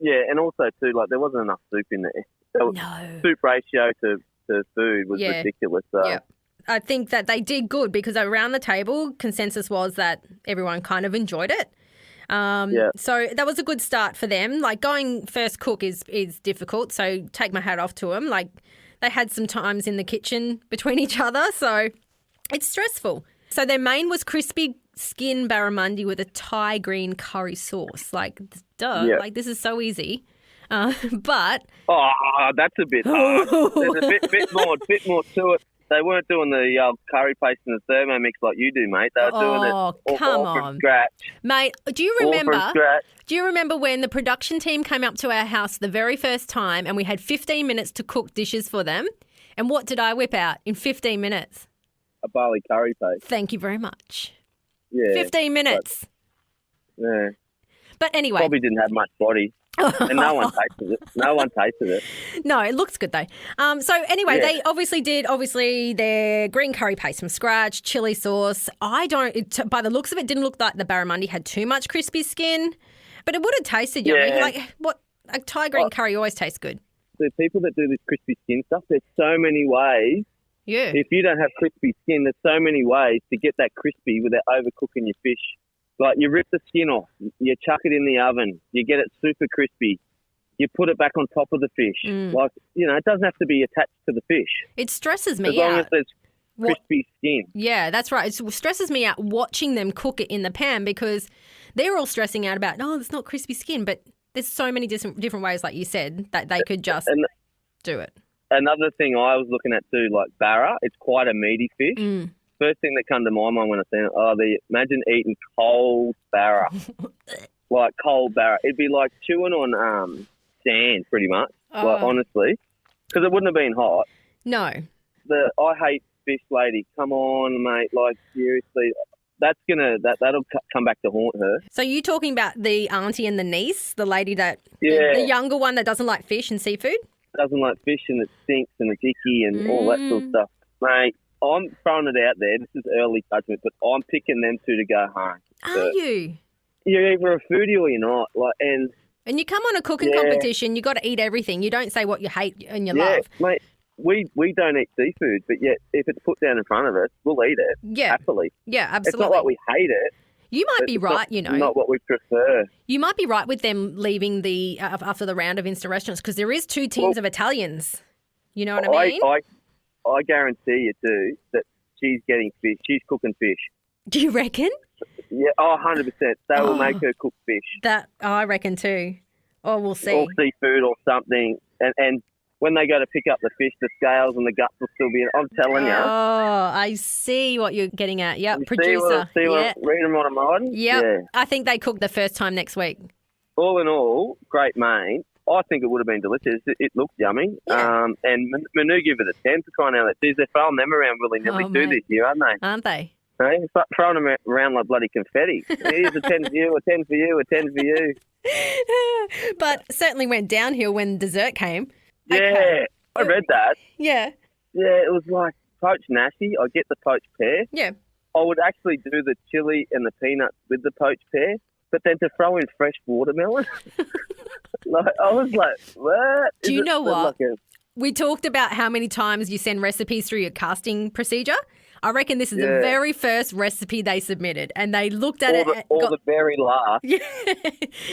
S6: And also too, like there wasn't enough soup in there.
S5: No.
S6: Soup ratio to food was ridiculous. So.
S5: Yeah. I think that they did good because around the table, consensus was that everyone kind of enjoyed it. So that was a good start for them. Like going first cook is difficult, so take my hat off to them. Like they had some times in the kitchen between each other, so it's stressful. So their main was crispy skin barramundi with a Thai green curry sauce. Like, duh, like this is so easy. But
S6: that's a bit hard. There's a bit more to it. They weren't doing the curry paste and the Thermomix like you do, mate. They were doing it all from scratch.
S5: Mate, do you remember when the production team came up to our house the very first time and we had 15 minutes to cook dishes for them? And what did I whip out in 15 minutes?
S6: A barley curry paste.
S5: Thank you very much.
S6: Yeah.
S5: 15 minutes. But anyway.
S6: Probably didn't have much body. And no one tasted it.
S5: No, it looks good though. So anyway, they obviously did their green curry paste from scratch, chili sauce. By the looks of it, didn't look like the barramundi had too much crispy skin, but it would have tasted yummy. Like a Thai green curry always tastes good.
S6: The people that do this crispy skin stuff, there's so many ways.
S5: Yeah.
S6: If you don't have crispy skin, there's so many ways to get that crispy without overcooking your fish. Like, you rip the skin off, you chuck it in the oven, you get it super crispy, you put it back on top of the fish. Like, you know, it doesn't have to be attached to the fish.
S5: It stresses me
S6: out. As long as there's crispy skin.
S5: Yeah, that's right. It stresses me out watching them cook it in the pan because they're all stressing out about, it's not crispy skin, but there's so many different ways, like you said, that they could just do it.
S6: Another thing I was looking at too, like barra, it's quite a meaty fish. First thing that come to my mind when I seen it, imagine eating cold barra. Like cold barra. It'd be like chewing on sand pretty much, like honestly, because it wouldn't have been hot.
S5: No.
S6: I hate fish lady. Come on, mate, like seriously. That'll come back to haunt her.
S5: So you talking about the auntie and the niece, the lady that, the younger one that doesn't like fish and seafood?
S6: Doesn't like fish and it stinks and it's icky and all that sort of stuff. Mate, I'm throwing it out there. This is early judgment, but I'm picking them two to go home.
S5: Are you?
S6: You're either a foodie or you're not. And
S5: you come on a cooking competition, you got to eat everything. You don't say what you hate and you love.
S6: Mate, we don't eat seafood, but yet if it's put down in front of us, we'll eat it.
S5: Yeah.
S6: Happily.
S5: Yeah, absolutely.
S6: It's not like we hate it.
S5: You might be right,
S6: Not what we prefer.
S5: You might be right with them leaving after the round of instant restaurants because there is 2 teams of Italians. You know what I mean?
S6: I guarantee you too that she's getting fish. She's cooking fish.
S5: Do you reckon?
S6: Yeah, 100%. They will make her cook fish.
S5: I reckon too. Oh, we'll see.
S6: Or seafood or something. And when they go to pick up the fish, the scales and the guts will still be in. I'm telling you.
S5: Oh, I see what you're getting at. Yep,
S6: You
S5: producer.
S6: Reading what I'm writing?
S5: Yep.
S6: Yeah.
S5: I think they cook the first time next week.
S6: All in all, great main. I think it would have been delicious. It looked yummy.
S5: Yeah.
S6: And Manu give it a 10 for crying out loud. Geez, they're throwing them around willy-nilly too this year, aren't they?
S5: Aren't they?
S6: Hey, throwing them around like bloody confetti. Here's a 10 for you, a 10 for you, a 10 for you.
S5: But certainly went downhill when dessert came.
S6: Yeah,
S5: Okay.
S6: I read that.
S5: Yeah.
S6: Yeah, it was like poached nasi. I get the poached pear.
S5: Yeah.
S6: I would actually do the chili and the peanuts with the poached pear, but then to throw in fresh watermelon, I was like, what?
S5: Do you know what?
S6: Like
S5: We talked about how many times you send recipes through your casting procedure. I reckon this is the very first recipe they submitted, and they looked at it.
S6: The very last.
S5: Yeah.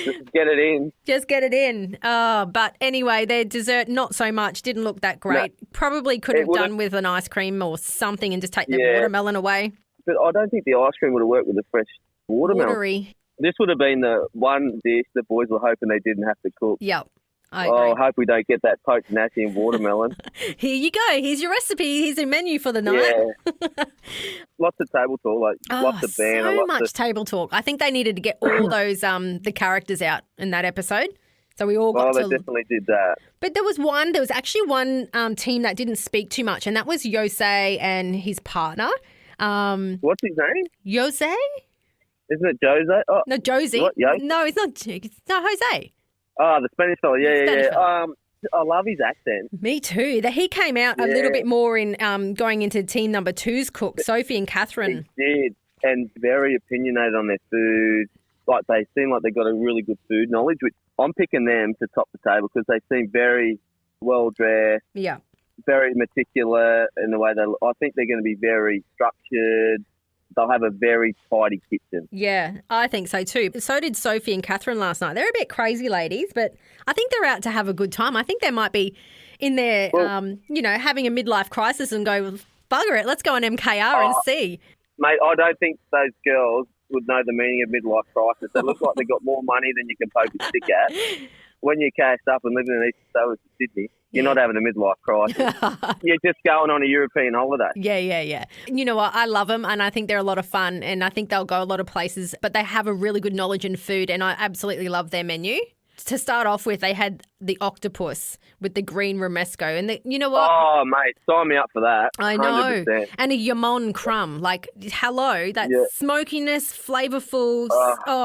S6: Just get it in.
S5: Just get it in. But anyway, their dessert, not so much. Didn't look that great.
S6: No.
S5: Probably could have done with an ice cream or something and just take the watermelon away.
S6: But I don't think the ice cream would have worked with the fresh watermelon.
S5: Watery.
S6: This would have been the one dish the boys were hoping they didn't have to cook.
S5: Yep. I agree.
S6: I hope we don't get that poached nasi and watermelon.
S5: Here you go. Here's your recipe. Here's your menu for the night.
S6: Yeah. Lots of table talk, lots of banter.
S5: So much table talk. I think they needed to get all those the characters out in that episode. So we all got
S6: they definitely did that.
S5: But there was actually one team that didn't speak too much, and that was Jose and his partner.
S6: What's his name?
S5: Jose?
S6: Isn't it Jose? Oh,
S5: no, Josie.
S6: What,
S5: no, it's not. It's not Jose.
S6: Oh, the Spanish fella. Yeah.
S5: Fella.
S6: I love his accent.
S5: Me too. He came out a little bit more in going into team number 2's cook, Sophie and Catherine.
S6: He did, and very opinionated on their food. Like they seem like they've got a really good food knowledge, which I'm picking them to top the table because they seem very well dressed.
S5: Yeah.
S6: Very meticulous in the way I think they're going to be very structured. They'll have a very tidy kitchen.
S5: Yeah, I think so too. So did Sophie and Catherine last night. They're a bit crazy ladies, but I think they're out to have a good time. I think they might be in there, having a midlife crisis and go, bugger it, let's go on MKR and see.
S6: Mate, I don't think those girls would know the meaning of midlife crisis. They look like they've got more money than you can poke a stick at. When you're cashed up and living in East Suburbs of Sydney, you're not having a midlife crisis. You're just going on a European holiday.
S5: Yeah. You know what? I love them and I think they're a lot of fun and I think they'll go a lot of places, but they have a really good knowledge in food and I absolutely love their menu. To start off with, they had the octopus with the green romesco. And you know what?
S6: Oh, mate, sign me up for that.
S5: I know.
S6: 100%.
S5: And a yamon crumb. Like, hello, that smokiness, flavourful.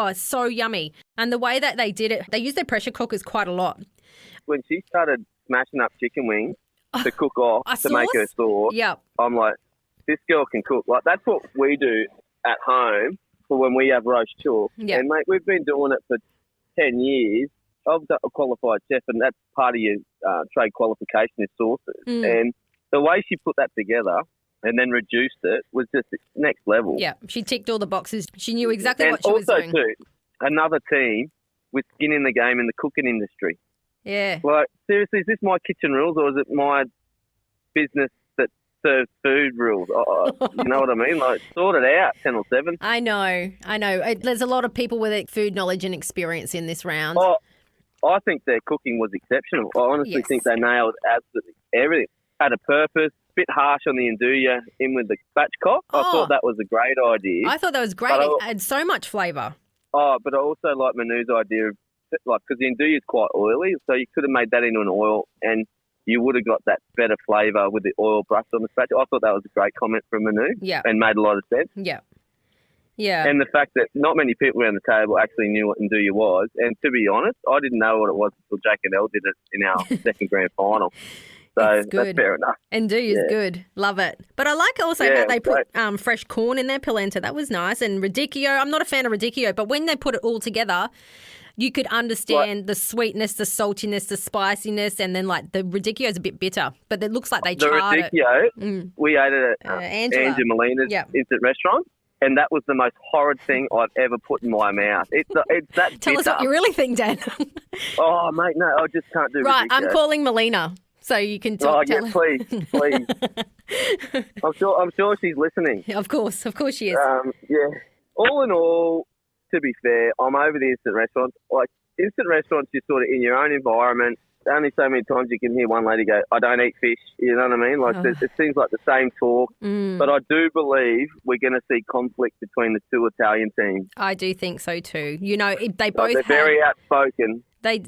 S5: It's so yummy. And the way that they did it, they used their pressure cookers quite a lot.
S6: When she started smashing up chicken wings to cook off, to make her sauce, I'm like, this girl can cook. Like, that's what we do at home for when we have roast chalk.
S5: Yep.
S6: And, mate, we've been doing it for 10 years. I've got a qualified chef, and that's part of your trade qualification is sauces. And the way she put that together and then reduced it was just next level.
S5: Yeah, she ticked all the boxes. She knew exactly what she was doing.
S6: And also, too, another team with skin in the game in the cooking industry.
S5: Yeah.
S6: Like, seriously, is this my kitchen rules or is it my business that serves food rules? You know what I mean? Like, sort it out, 10 or 7.
S5: I know. There's a lot of people with food knowledge and experience in this round.
S6: Oh, I think their cooking was exceptional. I honestly think they nailed absolutely everything. Had a purpose. Bit harsh on the andouille in with the spatchcock. I thought that was a great idea.
S5: I thought that was great. It had so much flavour.
S6: Oh, but I also like Manu's idea of, like, because the andouille is quite oily, so you could have made that into an oil and you would have got that better flavour with the oil brushed on the spatchcock. I thought that was a great comment from Manu.
S5: Yeah.
S6: And made a lot of sense.
S5: Yeah. Yeah.
S6: And the fact that not many people around the table actually knew what andouille was. And to be honest, I didn't know what it was until Jake and Elle did it in our second grand final. So that's fair enough.
S5: Andouille is good. Love it. But I like also how they put fresh corn in their polenta. That was nice. And radicchio. I'm not a fan of radicchio, but when they put it all together, you could understand the sweetness, the saltiness, the spiciness, and then like the radicchio is a bit bitter, but it looks like they charred it.
S6: The radicchio, we ate it at Angela Molina's instant restaurant. And that was the most horrid thing I've ever put in my mouth. It's that
S5: Tell us what you really think, Dan.
S6: Oh, mate, no, I just can't do
S5: Right,
S6: radicchio.
S5: I'm calling Melina, so you can talk.
S6: Oh, yeah, please. I'm sure she's listening.
S5: Of course she is.
S6: Yeah. All in all, to be fair, I'm over the instant restaurants. Like, instant restaurants, you're sort of in your own environment. Only so many times you can hear one lady go, "I don't eat fish." You know what I mean? Like it seems like the same talk. But I do believe we're going to see conflict between the two Italian teams.
S5: I do think so too. You know, they
S6: Like,
S5: both
S6: they're very outspoken.
S5: They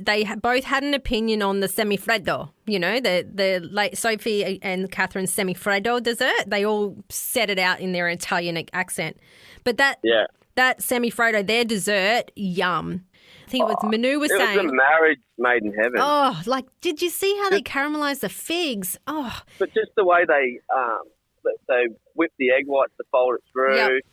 S5: both had an opinion on the semifreddo. You know, the late Sophie and Catherine's semifreddo dessert. They all said it out in their Italian accent. But that semifreddo, their dessert, yum. I think it was Manu was saying.
S6: It was a marriage made in heaven.
S5: Oh, like, did you see how they caramelised the figs? Oh.
S6: But just the way they whip the egg whites to fold it through.
S5: Yep.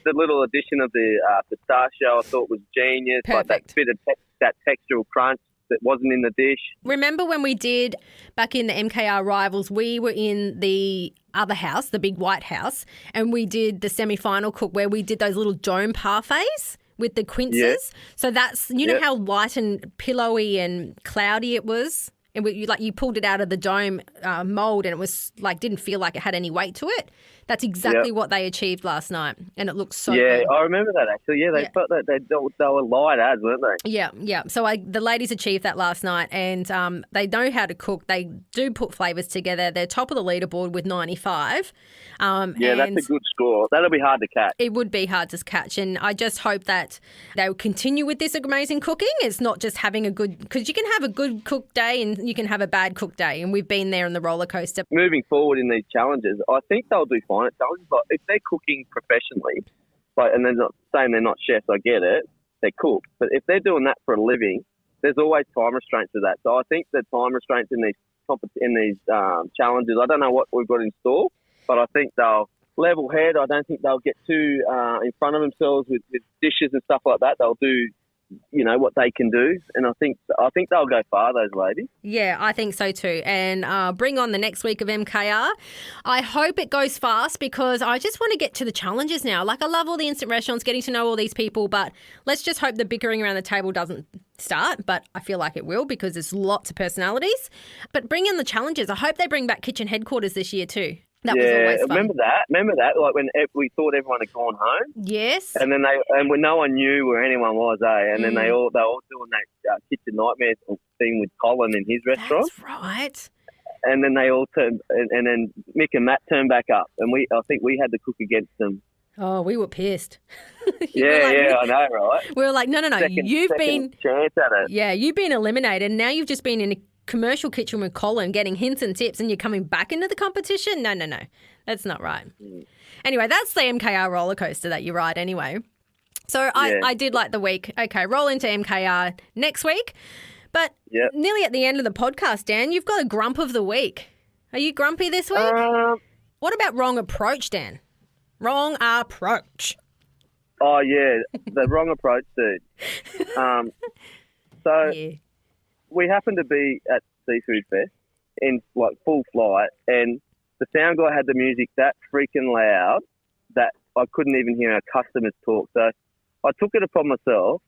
S6: The little addition of the pistachio I thought was genius.
S5: Perfect.
S6: Like that bit of that textural crunch that wasn't in the dish.
S5: Remember when we did, back in the MKR Rivals, we were in the other house, the big white house, and we did the semi-final cook where we did those little dome parfaits with the quinces.
S6: Yeah.
S5: So that's, you know how light and pillowy and cloudy it was? And you pulled it out of the dome mould and it was like, didn't feel like it had any weight to it. That's exactly what they achieved last night, and it looks so good.
S6: I remember that actually. Yeah, they felt that they were light ads, weren't they?
S5: Yeah. So the ladies achieved that last night, and they know how to cook. They do put flavours together. They're top of the leaderboard with 95.
S6: That's a good score. That'll be hard to catch.
S5: It would be hard to catch, and I just hope that they will continue with this amazing cooking. It's not just having a good, because you can have a good cook day and you can have a bad cook day, and we've been there on the roller coaster.
S6: Moving forward in these challenges, I think they'll do fine at challenges. But if they're cooking professionally, and they're not saying they're not chefs, I get it, they cook. But if they're doing that for a living, there's always time restraints to that. So I think the time restraints in these challenges, I don't know what we've got in store, but I think they'll level head. I don't think they'll get too in front of themselves with dishes and stuff like that. They'll do, what they can do, and I think they'll go far, those ladies.
S5: Yeah, I think so too. And bring on the next week of MKR. I hope it goes fast because I just want to get to the challenges now. Like, I love all the instant restaurants, getting to know all these people, but let's just hope the bickering around the table doesn't start, but I feel like it will because there's lots of personalities. But bring in the challenges. I hope they bring back kitchen headquarters this year too. That was always fun.
S6: Remember that? Like when we thought everyone had gone home.
S5: Yes.
S6: And then when no one knew where anyone was, And then they all doing that kitchen nightmare thing with Colin in his restaurant.
S5: That's right.
S6: And then they all turned, and then Mick and Matt turned back up, and I think we had to cook against them.
S5: Oh, we were pissed.
S6: I know, right?
S5: We were like, no. You've been
S6: chance at it.
S5: Yeah, you've been eliminated. Now you've just been in a commercial kitchen with Colin getting hints and tips, and you're coming back into the competition? No. That's not right. Anyway, that's the MKR roller coaster that you ride anyway. So I did like the week. Okay, roll into MKR next week. But nearly at the end of the podcast, Dan, you've got a grump of the week. Are you grumpy this week? What about wrong approach, Dan? Wrong approach.
S6: Oh, yeah, the wrong approach, dude. We happened to be at Seafood Fest in full flight, and the sound guy had the music that freaking loud that I couldn't even hear our customers talk. So I took it upon myself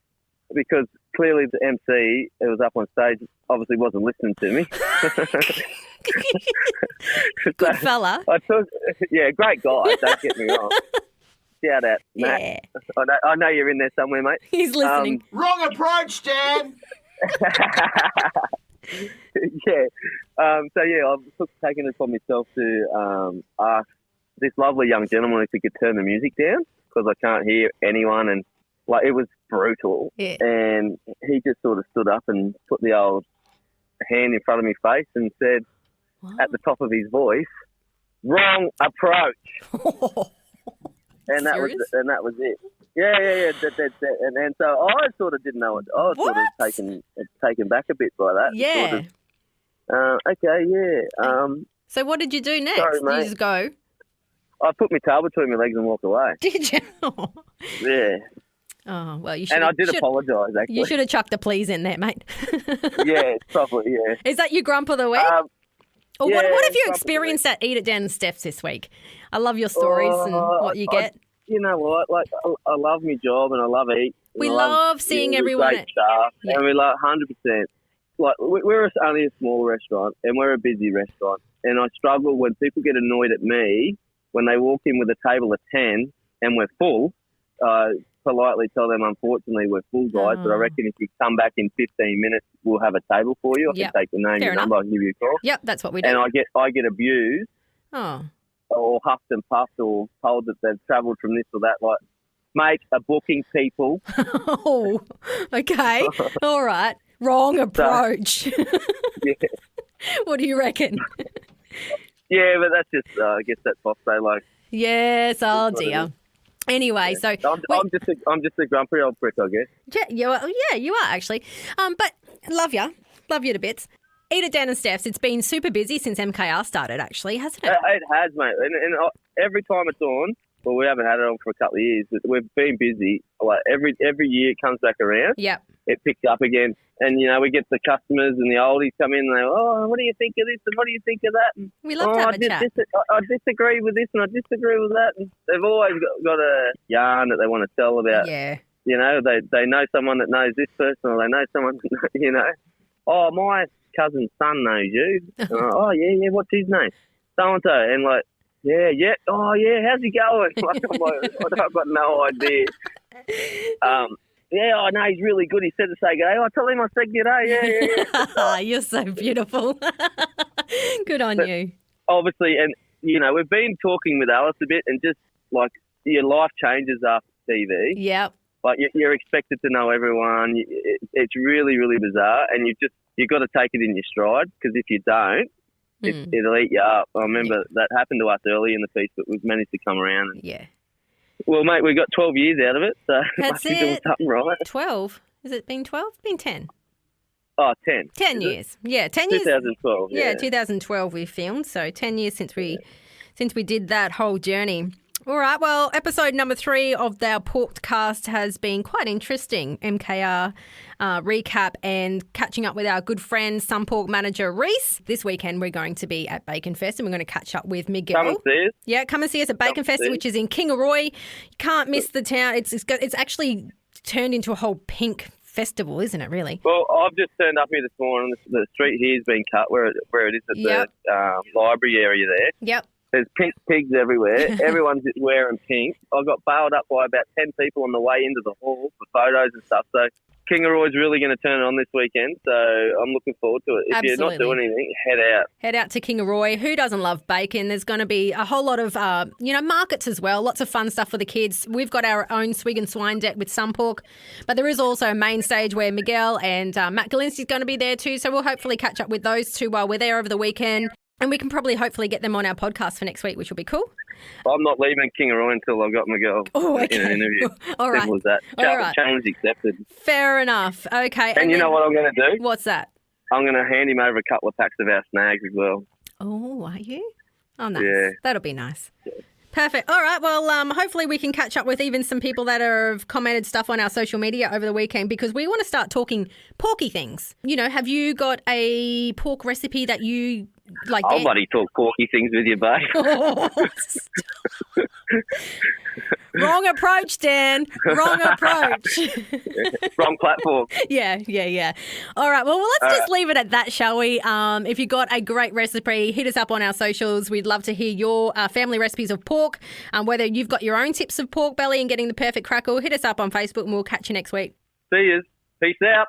S6: because clearly the MC who was up on stage obviously wasn't listening to me.
S5: Good fella.
S6: Great guy. Don't get me wrong. Shout out, Matt.
S5: Yeah.
S6: I know you're in there somewhere, mate.
S5: He's listening.
S7: Wrong approach, Dan.
S6: I've taken it upon myself to ask this lovely young gentleman if he could turn the music down because I can't hear anyone, and it was brutal.
S5: Yeah.
S6: And he just sort of stood up and put the old hand in front of my face and said, at the top of his voice, "Wrong approach." And that was it. Yeah. And so I sort of didn't know it. I was sort of taken back a bit by that.
S5: Yeah. So what did you do next?
S6: Sorry,
S5: did
S6: mate.
S5: you just go?
S6: I put my tail between my legs and walked away.
S5: Did you?
S6: Yeah.
S5: Oh, well, you should.
S6: And I did apologise, actually.
S5: You should have chucked a please in there, mate.
S6: Yeah, probably, yeah.
S5: Is that your grump of the week? Or
S6: yeah,
S5: what have you experienced at Eat It Dan and Steph's this week? I love your stories and what you get.
S6: You know what? I love my job and I love eat.
S5: We love seeing everyone.
S6: Great staff, and we love 100%. We're only a small restaurant and we're a busy restaurant, and I struggle when people get annoyed at me when they walk in with a table of 10 and we're full. politely tell them, unfortunately, we're full, guys, but I reckon if you come back in 15 minutes, we'll have a table for you. I
S5: Yep.
S6: can take the name,
S5: Fair
S6: your number, I can give you a call.
S5: Yep, that's what we do.
S6: And I get abused
S5: Oh.
S6: or huffed and puffed or told that they've travelled from this or that. Like, mate, a booking people.
S5: Oh, okay. All right. Wrong approach.
S6: Yeah.
S5: What do you reckon?
S6: Yeah, but that's just, I guess that's off day. Like,
S5: Yes, oh dear. Anyway, so
S6: I'm just a grumpy old prick, I guess.
S5: yeah, you are actually. But love you to bits. Eat it, Dan and Steph's. It's been super busy since MKR started, actually, hasn't it?
S6: It has, mate. And every time it's on, well, we haven't had it on for a couple of years, but we've been busy. Like every year it comes back around.
S5: Yep.
S6: It picks up again. And, we get the customers and the oldies come in and they what do you think of this and what do you think of that? And,
S5: We love to have a chat.
S6: I disagree with this and I disagree with that. And they've always got a yarn that they want to tell about.
S5: Yeah.
S6: They know someone that knows this person or they know someone, oh, my cousin's son knows you. Oh, yeah, what's his name? So-and-so. And like, yeah, oh, yeah, how's he going? Like, I'm like, I've got no idea. Yeah, I know he's really good. He said to say g'day. I tell him I said g'day. Yeah.
S5: You're so beautiful. Good on you.
S6: Obviously, and, we've been talking with Alice a bit and just, like, your life changes after TV.
S5: Yep.
S6: Like, you're expected to know everyone. It's really, really bizarre. And you've got to take it in your stride because if you don't, it'll eat you up. I remember that happened to us early in the piece, but we've managed to come around.
S5: Yeah.
S6: Well, mate, we got 12 years out of it, so
S5: That's
S6: must be doing
S5: it.
S6: something right.
S5: 12. Has it been 12? It's been 10.
S6: Oh, 10.
S5: 10 years. Yeah, 10 years.
S6: 2012.
S5: Yeah, 2012 we filmed, so 10 years since we did that whole journey. All right, well, episode number 3 of our podcast has been quite interesting. MKR recap and catching up with our good friend, Some Pork manager Reese. This weekend we're going to be at Bacon Fest and we're going to catch up with Miguel.
S6: Come and see us.
S5: Yeah, come and see us at Bacon Fest, which is in Kingaroy. You can't miss the town. It's actually turned into a whole pink festival, isn't it, really?
S6: Well, I've just turned up here this morning. The street here has been cut where it is at the library area there.
S5: Yep.
S6: There's pink pigs everywhere. Everyone's wearing pink. I got bailed up by about 10 people on the way into the hall for photos and stuff. So Kingaroy's really going to turn it on this weekend. So I'm looking forward to it. If you're not doing anything, head out. Head
S5: out to Kingaroy. Who doesn't love bacon? There's going to be a whole lot of, markets as well. Lots of fun stuff for the kids. We've got our own swig and swine deck with Some Pork. But there is also a main stage where Miguel and Matt Galinsky's going to be there too. So we'll hopefully catch up with those two while we're there over the weekend. And we can probably hopefully get them on our podcast for next week, which will be cool.
S6: I'm not leaving Kingaroy until I've got Miguel in an interview.
S5: All right.
S6: Simple as that.
S5: All right.
S6: Challenge accepted.
S5: Fair enough. Okay.
S6: And you know what I'm going to do?
S5: What's that?
S6: I'm going to hand him over a couple of packs of our snags as well.
S5: Oh, are you? Oh, nice.
S6: Yeah.
S5: That'll be nice. Yeah. Perfect. All right. Well, hopefully we can catch up with even some people that have commented stuff on our social media over the weekend because we want to start talking porky things. Have you got a pork recipe that you like?
S6: I'll bloody talk porky things with you, babe.
S5: Oh, wrong approach, Dan. Wrong approach.
S6: Wrong platform.
S5: Yeah. All right. Well, let's just leave it at that, shall we? If you got a great recipe, hit us up on our socials. We'd love to hear your family recipes of pork. Whether you've got your own tips of pork belly and getting the perfect crackle, hit us up on Facebook and we'll catch you next week.
S6: See yous. Peace out.